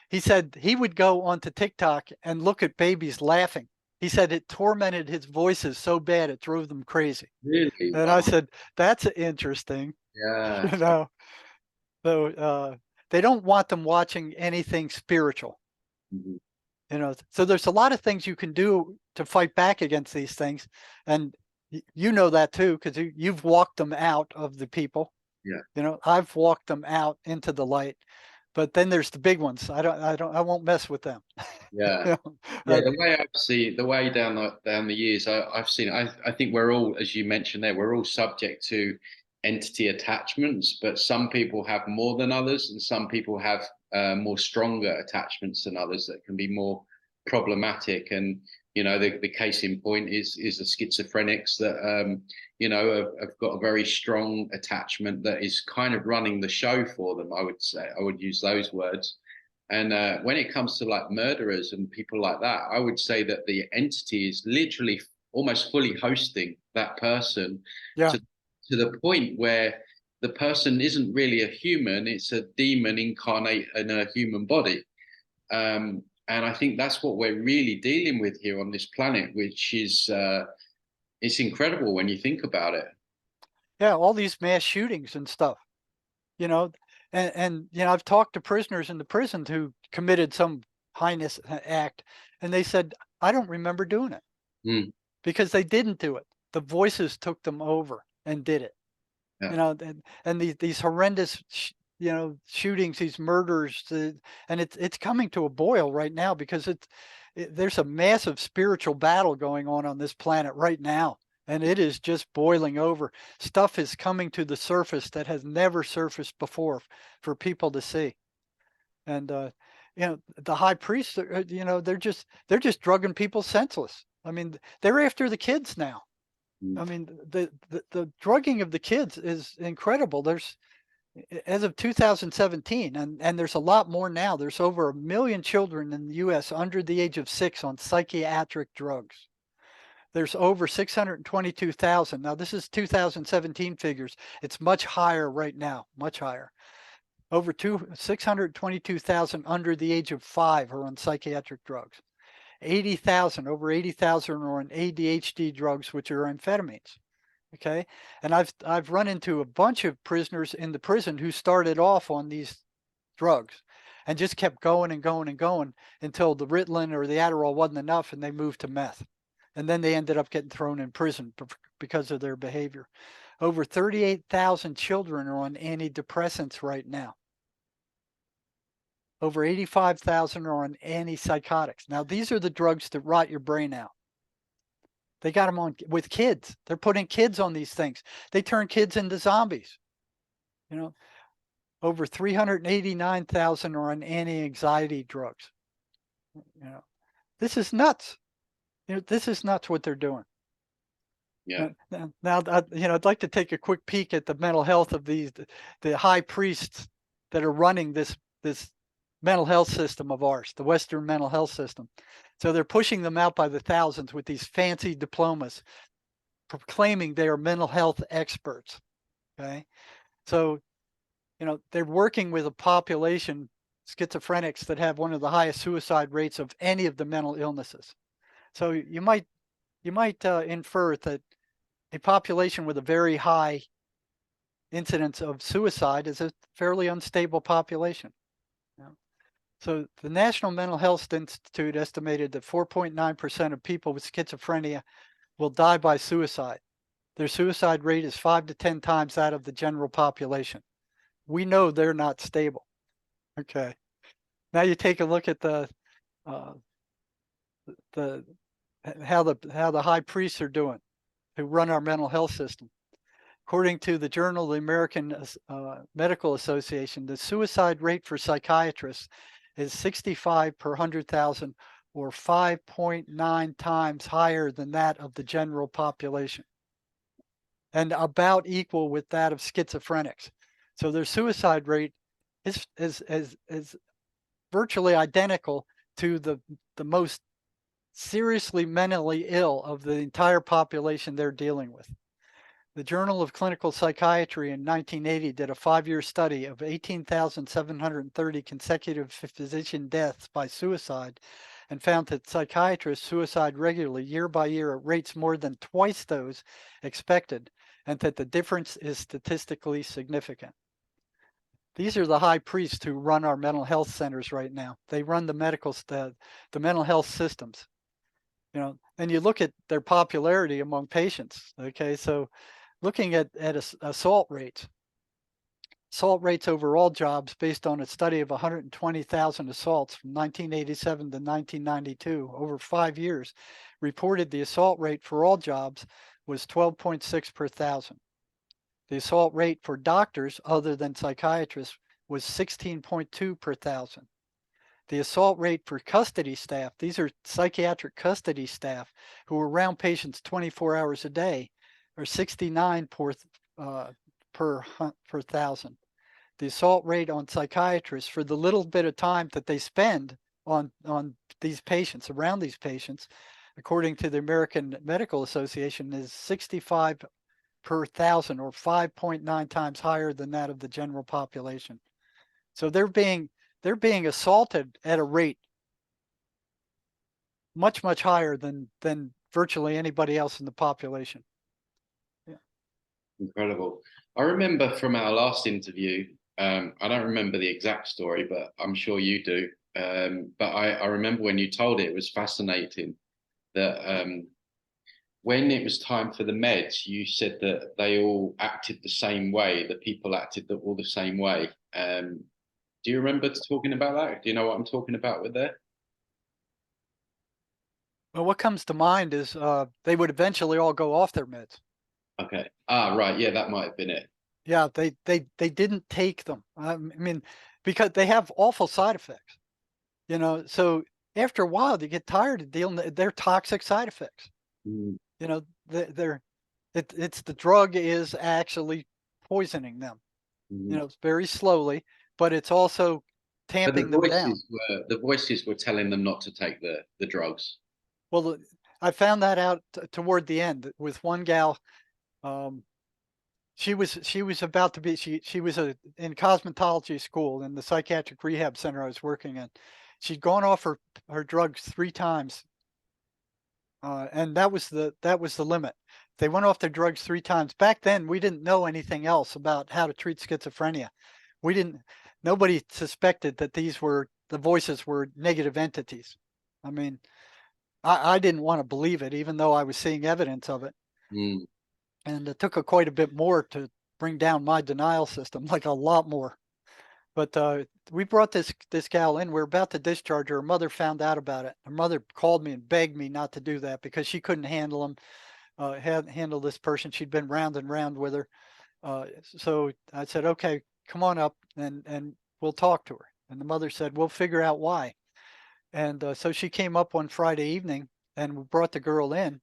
Speaker 2: He said he would go onto TikTok and look at babies laughing. He said it tormented his voices so bad it drove them crazy.
Speaker 1: really,
Speaker 2: And I
Speaker 1: wow,
Speaker 2: said, that's interesting,
Speaker 1: yeah.
Speaker 2: you know. So they don't want them watching anything spiritual,
Speaker 1: Mhm.
Speaker 2: you know. So there's a lot of things you can do to fight back against these things, and you know that too because you've walked them out of the people.
Speaker 1: Yeah.
Speaker 2: You know, I've walked them out into the light, but then there's the big ones. I won't mess with them.
Speaker 1: Yeah.
Speaker 2: You know,
Speaker 1: Yeah, the way I've seen the way down the years, I've seen. I think we're all, as you mentioned there, we're all subject to entity attachments, but some people have more than others, and some people have more stronger attachments than others that can be more problematic. And you know, the case in point is the schizophrenics that you know have got a very strong attachment that is kind of running the show for them. I would say I would use those words. And when it comes to like murderers and people like that, I would say that the entity is literally almost fully hosting that person
Speaker 2: yeah,
Speaker 1: to to the point where the person isn't really a human; it's a demon incarnate in a human body. And I think that's what we're really dealing with here on this planet, which is it's incredible when you think about it.
Speaker 2: yeah. All these mass shootings and stuff, you know, and you know, I've talked to prisoners in the prison who committed some heinous act, and they said, I don't remember doing it
Speaker 1: Mm,
Speaker 2: because they didn't do it. The voices took them over and did it.
Speaker 1: yeah,
Speaker 2: You know, and these horrendous, you know, shootings, these murders, and it's coming to a boil right now because there's a massive spiritual battle going on this planet right now, and it is just boiling over. Stuff is coming to the surface that has never surfaced before for people to see, and you know, the high priests, you know, they're just drugging people senseless. I mean, they're after the kids now.
Speaker 1: mm,
Speaker 2: I mean, the drugging of the kids is incredible. There's as of 2017, and there's a lot more now. There's over 1 million children in the U.S. under the age of 6 on psychiatric drugs. There's over 622,000. Now, this is 2017 figures. It's much higher right now, much higher. Over 622,000 under the age of 5 are on psychiatric drugs. 80,000, over 80,000 are on ADHD drugs, which are amphetamines. Okay. And I've run into a bunch of prisoners in the prison who started off on these drugs and just kept going and going and going until the Ritalin or the Adderall wasn't enough and they moved to meth. And then they ended up getting thrown in prison because of their behavior. Over 38,000 children are on antidepressants right now. Over 85,000 are on antipsychotics. Now, these are the drugs that rot your brain out. They got them on with kids. They're putting kids on these things. They turn kids into zombies. You know, over 389,000 are on anti-anxiety drugs. You know, this is nuts. You know, this is nuts what they're doing.
Speaker 1: yeah.
Speaker 2: Now, you know, I'd like to take a quick peek at the mental health of the high priests that are running this mental health system of ours, the Western mental health system. So they're pushing them out by the thousands with these fancy diplomas, proclaiming they are mental health experts. Okay, so they're working with a population, schizophrenics, that have one of the highest suicide rates of any of the mental illnesses. So you might infer that a population with a very high incidence of suicide is a fairly unstable population. you know. So the National Mental Health Institute estimated that 4.9% of people with schizophrenia will die by suicide. Their suicide rate is 5 to 10 times that of the general population. We know they're not stable. Okay. Now you take a look at uh, the how the high priests are doing, who run our mental health system. According to the Journal of the American Medical Association, the suicide rate for psychiatrists is 65 per 100,000, or 5.9 times higher than that of the general population, and about equal with that of schizophrenics. So their suicide rate is virtually identical to the most seriously mentally ill of the entire population they're dealing with. The Journal of Clinical Psychiatry in 1980 did a 5-year study of 18,730 consecutive physician deaths by suicide and found that psychiatrists suicide regularly year by year at rates more than twice those expected, and that the difference is statistically significant. These are the high priests who run our mental health centers right now. They run the mental health systems. And you look at their popularity among patients. Okay, so looking at assault rates over all jobs based on a study of 120,000 assaults from 1987 to 1992 over 5 years, reported the assault rate for all jobs was 12.6 per thousand. The assault rate for doctors other than psychiatrists was 16.2 per thousand. The assault rate for custody staff, these are psychiatric custody staff who are around patients 24 hours a day, are 69 per thousand. The assault rate on psychiatrists for the little bit of time that they spend on these patients, around these patients, according to the American Medical Association, is 65 per thousand, or 5.9 times higher than that of the general population. So they're being assaulted at a rate much, much higher than virtually anybody else in the population. Yeah.
Speaker 1: Incredible. I remember from our last interview, I don't remember the exact story, but I'm sure you do. But I remember when you told it, it was fascinating that when it was time for the meds, you said that they all acted the same way, the people acted all the same way. Do you remember talking about that? Do you know what I'm talking about with that?
Speaker 2: Well, what comes to mind is they would eventually all go off their meds.
Speaker 1: Okay. Ah, right. Yeah, that might have been it.
Speaker 2: Yeah, they didn't take them. I mean, because they have awful side effects. So after a while, you get tired of dealing. They're toxic side effects.
Speaker 1: Mm,
Speaker 2: It's the drug is actually poisoning them.
Speaker 1: mm.
Speaker 2: Very slowly, but it's also
Speaker 1: But
Speaker 2: tamping them down.
Speaker 1: the voices were telling them not to take the drugs.
Speaker 2: Well, I found that out toward the end with one gal. Um, she was about to be she was in cosmetology school in the psychiatric rehab center I was working in. She'd gone off her drugs 3 times, and that was the limit. They went off their drugs 3 times. Back then, we didn't know anything else about how to treat schizophrenia. We didn't. Nobody suspected that the voices were negative entities. I mean, I didn't want to believe it, even though I was seeing evidence of it.
Speaker 1: Mm.
Speaker 2: And it took quite a bit more to bring down my denial system, like a lot more. But we brought this gal in. We are about to discharge her. Her mother found out about it. Her mother called me and begged me not to do that because she couldn't handle him, handle this person. She'd been round and round with her. So I said, okay, come on up and we'll talk to her. And the mother said, we'll figure out why. And so she came up one Friday evening and we brought the girl in,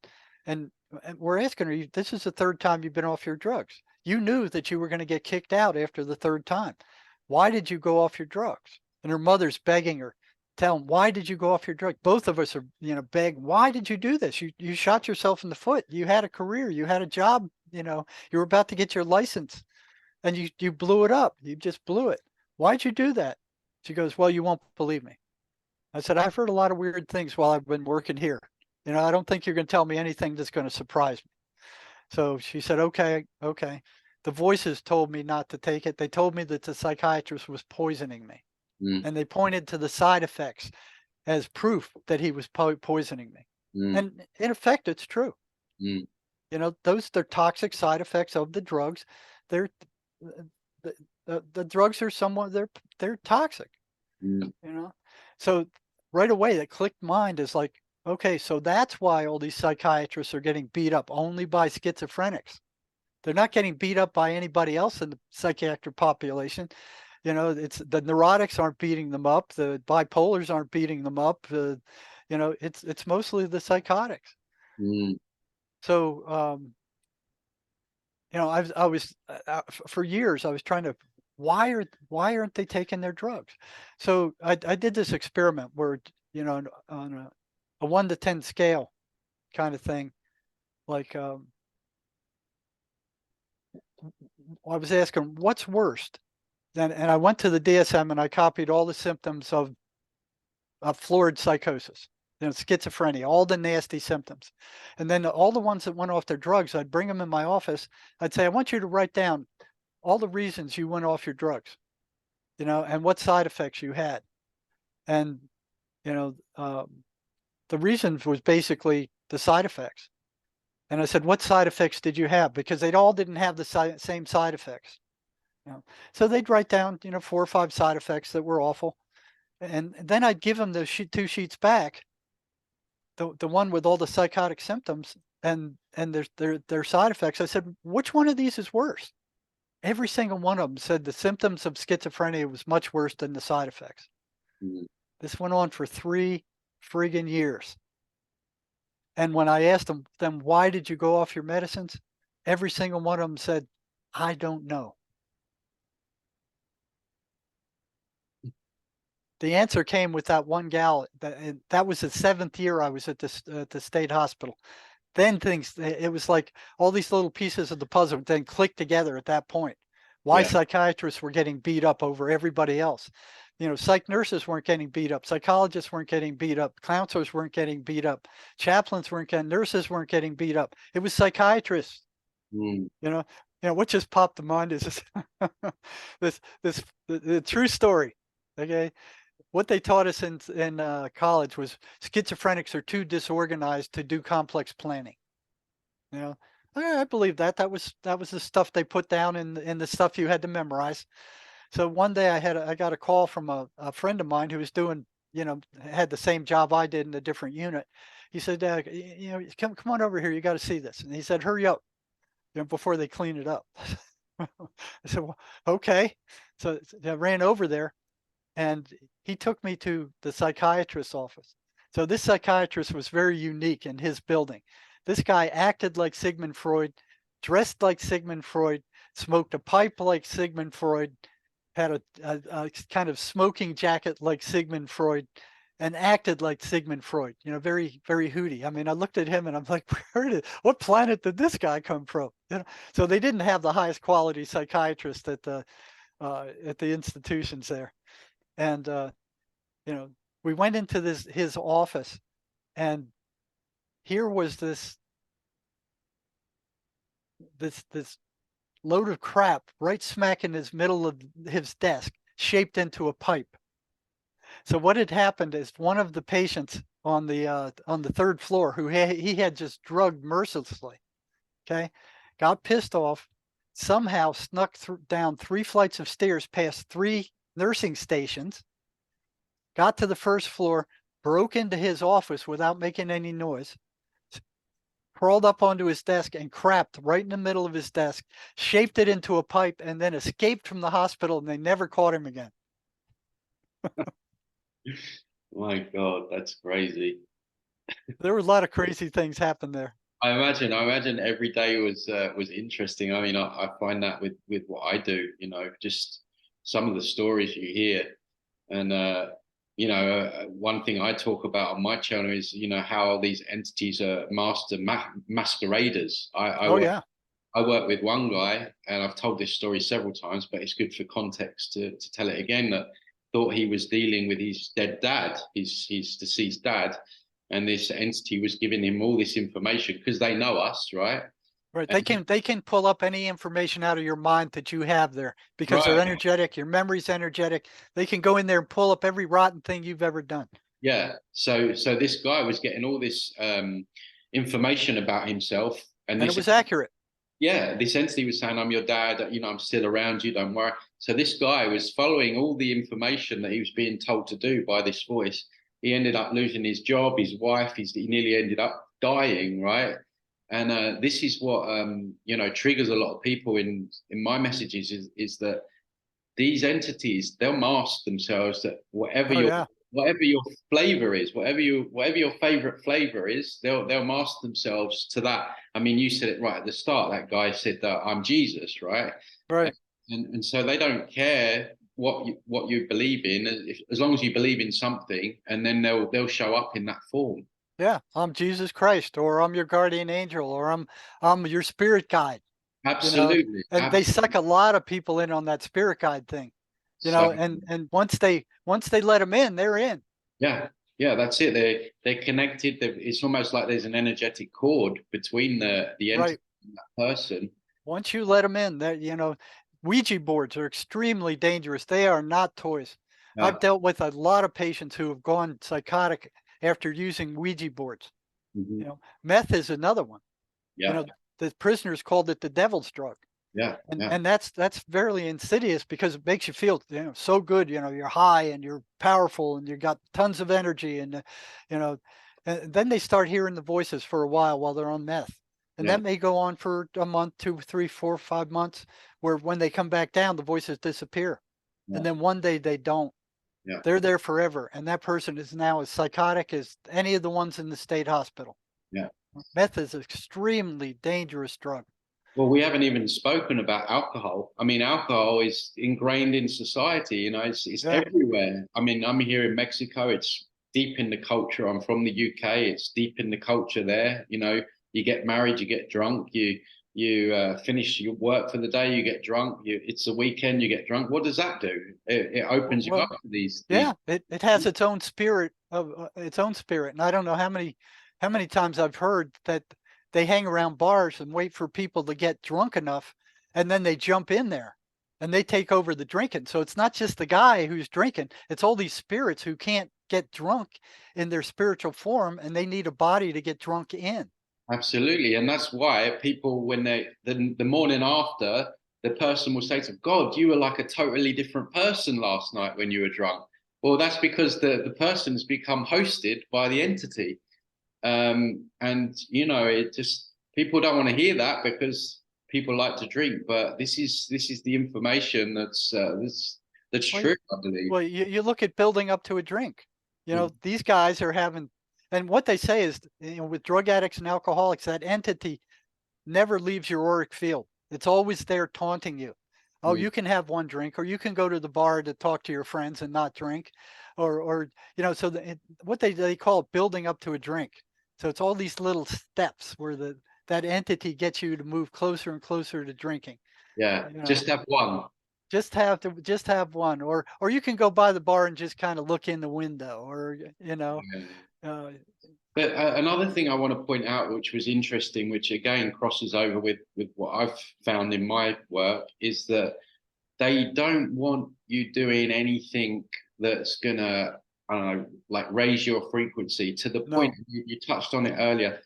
Speaker 2: and we're asking her, this is the third time you've been off your drugs. You knew that you were going to get kicked out after the third time. Why did you go off your drugs? And her mother's begging her, tell him, why did you go off your drugs? Both of us are, begging, why did you do this? You shot yourself in the foot. You had a career. You had a job. You were about to get your license. and you blew it up. You just blew it. Why'd you do that? She goes, well, you won't believe me. I said, I've heard a lot of weird things while I've been working here. I don't think you're going to tell me anything that's going to surprise me. So she said, okay, okay. The voices told me not to take it. They told me that the psychiatrist was poisoning me.
Speaker 1: Mm,
Speaker 2: And they pointed to the side effects as proof that he was poisoning me.
Speaker 1: mm,
Speaker 2: And in effect, it's true.
Speaker 1: mm,
Speaker 2: They're toxic side effects of the drugs. They're the drugs are somewhat they're toxic,
Speaker 1: mm,
Speaker 2: you know. So right away that clicked mind is like, okay, so that's why all these psychiatrists are getting beat up only by schizophrenics. They're not getting beat up by anybody else in the psychiatric population. It's the neurotics aren't beating them up, the bipolars aren't beating them up. It's mostly the psychotics.
Speaker 1: mm,
Speaker 2: So I was for years I was trying to why aren't they taking their drugs? So I did this experiment where on a 1 to 10 scale kind of thing, like I was asking what's worst. And I went to the DSM and I copied all the symptoms of florid psychosis, schizophrenia, all the nasty symptoms. And then all the ones that went off their drugs, I'd bring them in my office. I'd say, I want you to write down all the reasons you went off your drugs, and what side effects you had. And, you know, the reasons was basically the side effects. And I said, what side effects did you have? Because they all didn't have the same side effects. So they'd write down, 4 or 5 side effects that were awful. And then I'd give them the 2 sheets back, the one with all the psychotic symptoms and their side effects. I said, which one of these is worse? Every single one of them said the symptoms of schizophrenia was much worse than the side effects.
Speaker 1: mm.
Speaker 2: This went on for 3 friggin' years. And when I asked them, why did you go off your medicines? Every single one of them said, I don't know. The answer came with that one gal. That was the 7th year I was at the state hospital. Then it was like all these little pieces of the puzzle then clicked together at that point. Why
Speaker 1: Yeah.
Speaker 2: psychiatrists were getting beat up over everybody else. Psych nurses weren't getting beat up. Psychologists weren't getting beat up. Counselors weren't getting beat up. Chaplains weren't getting, nurses weren't getting beat up. It was psychiatrists.
Speaker 1: Mm,
Speaker 2: What just popped in mind is the true story. Okay. What they taught us in college was schizophrenics are too disorganized to do complex planning. You know, I believe that. That was the stuff they put down in the stuff you had to memorize. So one day I got a call from a friend of mine who was doing, had the same job I did in a different unit. He said, come on over here. You got to see this. And he said, hurry up, before they clean it up. I said, well, okay. So I ran over there and he took me to the psychiatrist's office. So this psychiatrist was very unique in his building. This guy acted like Sigmund Freud, dressed like Sigmund Freud, smoked a pipe like Sigmund Freud, had a kind of smoking jacket like Sigmund Freud, and acted like Sigmund Freud, very, very hooty. I mean, I looked at him and I'm like, what planet did this guy come from? So they didn't have the highest quality psychiatrist at the institutions there. And we went into his office, and here was this load of crap right smack in his middle of his desk, shaped into a pipe. So what had happened is one of the patients on the 3rd floor who he had just drugged mercilessly, okay, got pissed off, somehow snuck down 3 flights of stairs past 3 nursing stations, got to the 1st floor, broke into his office without making any noise, crawled up onto his desk and crapped right in the middle of his desk, shaped it into a pipe, and then escaped from the hospital, and they never caught him again.
Speaker 1: My God, that's crazy.
Speaker 2: There were a lot of crazy things happen there.
Speaker 1: I imagine every day was interesting. I mean, I find that with what I do, just some of the stories you hear, and one thing I talk about on my channel is how these entities are master masqueraders.
Speaker 2: Oh yeah.
Speaker 1: I work with one guy, and I've told this story several times, but it's good for context to tell it again, that thought he was dealing with his dead dad, his deceased dad, and this entity was giving him all this information because they know us, right?
Speaker 2: Right.
Speaker 1: And
Speaker 2: They can pull up any information out of your mind that you have there because they're
Speaker 1: right,
Speaker 2: energetic. Your memory's energetic. They can go in there and pull up every rotten thing you've ever done.
Speaker 1: yeah. So this guy was getting all this information about himself, and
Speaker 2: And it
Speaker 1: this
Speaker 2: was accurate.
Speaker 1: yeah, this entity was saying, "I'm your dad. You know, I'm still around you. Don't worry." So this guy was following all the information that he was being told to do by this voice. He ended up losing his job, his wife. He nearly ended up dying, right? And this is what triggers a lot of people in my messages is that these entities, they'll mask themselves, that
Speaker 2: Oh yeah.
Speaker 1: whatever your flavor is, whatever your favorite flavor is, they'll mask themselves to that. I mean, you said it right at the start. That guy said that I'm Jesus, right?
Speaker 2: Right.
Speaker 1: And so they don't care what you believe in, as long as you believe in something, and then they'll show up in that form.
Speaker 2: Yeah. I'm Jesus Christ, or I'm your guardian angel, or I'm your spirit guide, you know,
Speaker 1: Absolutely,
Speaker 2: and they suck a lot of people in on that spirit guide thing,
Speaker 1: so
Speaker 2: and once they let them in, they're in.
Speaker 1: yeah, yeah, that's it. They're connected. It's almost like there's an energetic cord between the
Speaker 2: Right.
Speaker 1: entity and that person.
Speaker 2: Once you let them in, that Ouija boards are extremely dangerous. They are not toys. I've
Speaker 1: Yeah,
Speaker 2: dealt with a lot of patients who have gone psychotic after using Ouija boards.
Speaker 1: mhm,
Speaker 2: Meth is another one. You
Speaker 1: yeah,
Speaker 2: know, the prisoners called it the devil's drug.
Speaker 1: yeah, yeah,
Speaker 2: And that's fairly insidious because it makes you feel, so good. You're high and you're powerful and you got tons of energy you know, and then they start hearing the voices for a while they're on meth. And
Speaker 1: yeah,
Speaker 2: that may go on for a month, 2, 3, 4, 5 months, where when they come back down, the voices disappear.
Speaker 1: yeah,
Speaker 2: And then one day they don't.
Speaker 1: yeah,
Speaker 2: They're there forever. And that person is now as psychotic as any of the ones in the state hospital.
Speaker 1: yeah.
Speaker 2: Meth is an extremely dangerous drug.
Speaker 1: Well, we haven't even spoken about alcohol. I mean, alcohol is ingrained in society. You know, it's
Speaker 2: Yeah.
Speaker 1: everywhere. I mean, I'm here in Mexico. It's deep in the culture. I'm from the UK. It's deep in the culture there. You know, you get married, you get drunk, you finish your work for the day, you get drunk. It's a weekend, you get drunk. What does that do? It opens you
Speaker 2: Well,
Speaker 1: up to these.
Speaker 2: yeah, it has its own spirit of its own spirit, and I don't know how many times I've heard that they hang around bars and wait for people to get drunk enough, and then they jump in there and they take over the drinking. So it's not just the guy who's drinking; it's all these spirits who can't get drunk in their spiritual form, and they need a body to get drunk in.
Speaker 1: Absolutely. And that's why people, when the morning after, the person will say to God, you were like a totally different person last night when you were drunk. Well, that's because the person's become hosted by the entity. And, it just, people don't want to hear that because people like to drink. But this is the information that's
Speaker 2: Well,
Speaker 1: true, I believe.
Speaker 2: Well, you look at building up to a drink.
Speaker 1: Mm.
Speaker 2: These guys are having, and what they say is, with drug addicts and alcoholics, that entity never leaves your auric field. It's always there taunting you. Oh,
Speaker 1: Mm.
Speaker 2: you can have one drink, or you can go to the bar to talk to your friends and not drink, So what they call it building up to a drink. So it's all these little steps where that entity gets you to move closer and closer to drinking.
Speaker 1: Yeah,
Speaker 2: You know,
Speaker 1: just have one.
Speaker 2: just have one, or you can go by the bar and just kind of look in the window, or uh,
Speaker 1: But another thing I want to point out, which was interesting, which again crosses over with what I've found in my work, is that they don't want you doing anything that's gonna, I don't know, like raise your frequency to the point
Speaker 2: no,
Speaker 1: you touched on it earlier,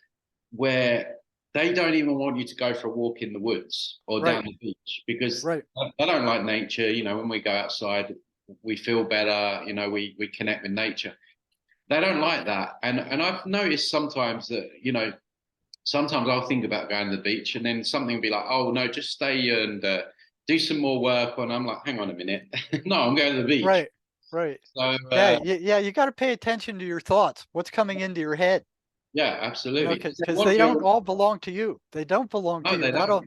Speaker 1: where they don't even want you to go for a walk in the woods or
Speaker 2: right,
Speaker 1: down the beach because
Speaker 2: right,
Speaker 1: they don't like nature. You know, when we go outside, we feel better. You know, we connect with nature. They don't like that. And I've noticed sometimes that, sometimes I'll think about going to the beach and then something will be like, oh no, just stay and do some more work. And I'm like, hang on a minute. No, I'm going to the beach.
Speaker 2: right, right.
Speaker 1: So
Speaker 2: Yeah, yeah. You got to pay attention to your thoughts. What's coming into your head?
Speaker 1: yeah, absolutely. They
Speaker 2: Because
Speaker 1: want
Speaker 2: they don't
Speaker 1: you,
Speaker 2: all belong to you. They don't belong to
Speaker 1: no,
Speaker 2: you.
Speaker 1: they
Speaker 2: Not
Speaker 1: don't.
Speaker 2: all.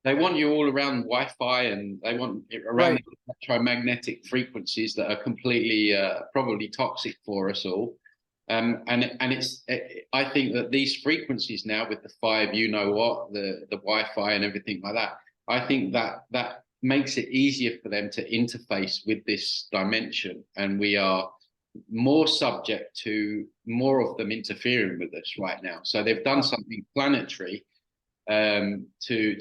Speaker 1: They want you all around Wi-Fi and they want it around
Speaker 2: Right.
Speaker 1: the electromagnetic frequencies that are completely probably toxic for us all. I think that these frequencies now with the 5, the Wi-Fi and everything like that, I think that makes it easier for them to interface with this dimension, and we are more subject to more of them interfering with us right now. So they've done something planetary to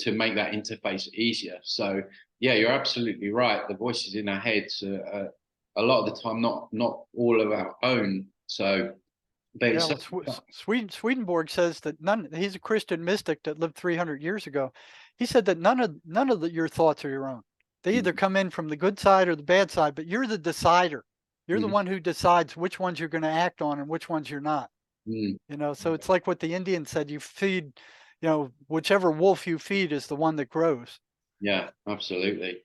Speaker 1: make that interface easier. So yeah, you're absolutely right. The voices in our heads are a lot of the time not all of our own. So they
Speaker 2: Yeah, well, Swedenborg says that he's a Christian mystic that lived 300 years ago. He said that none of your thoughts are your own. They either come in from the good side or the bad side, but you're the decider. You're the one who decides which ones you're going to act on and which ones you're not. You know, so it's like what the Indian said, you feed, you know, whichever wolf you feed is the one that grows.
Speaker 1: Yeah, absolutely.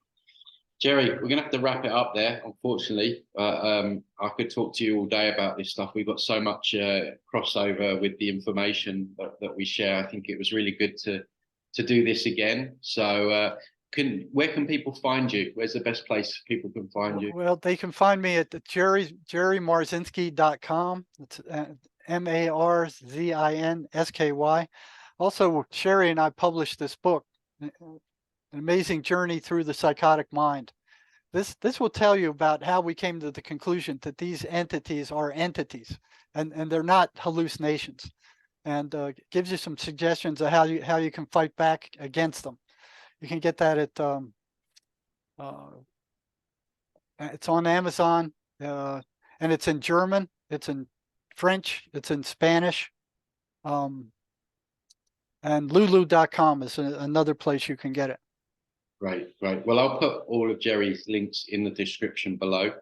Speaker 1: Jerry, we're gonna have to wrap it up there, unfortunately. I could talk to you all day about this stuff. We've got so much crossover with the information that we share. I think it was really good to do this again. So, where can people find you? Where's the best place people can find you?
Speaker 2: Well, they can find me at the jerrymarzinsky.com. It's MARZINSKY. Also, Sherry and I published this book, An Amazing Journey Through the Psychotic Mind. This will tell you about how we came to the conclusion that these entities are entities, and they're not hallucinations, and gives you some suggestions of how you can fight back against them. You can get that at it's on Amazon, and it's in German, it's in French, it's in Spanish, and lulu.com is another place you can get it.
Speaker 1: Great. Well, I'll put all of Jerry's links in the description below.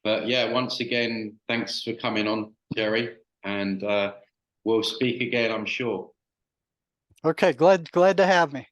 Speaker 1: But yeah, once again, thanks for coming on, Jerry, and we'll speak again, I'm sure.
Speaker 2: Okay, glad to have me.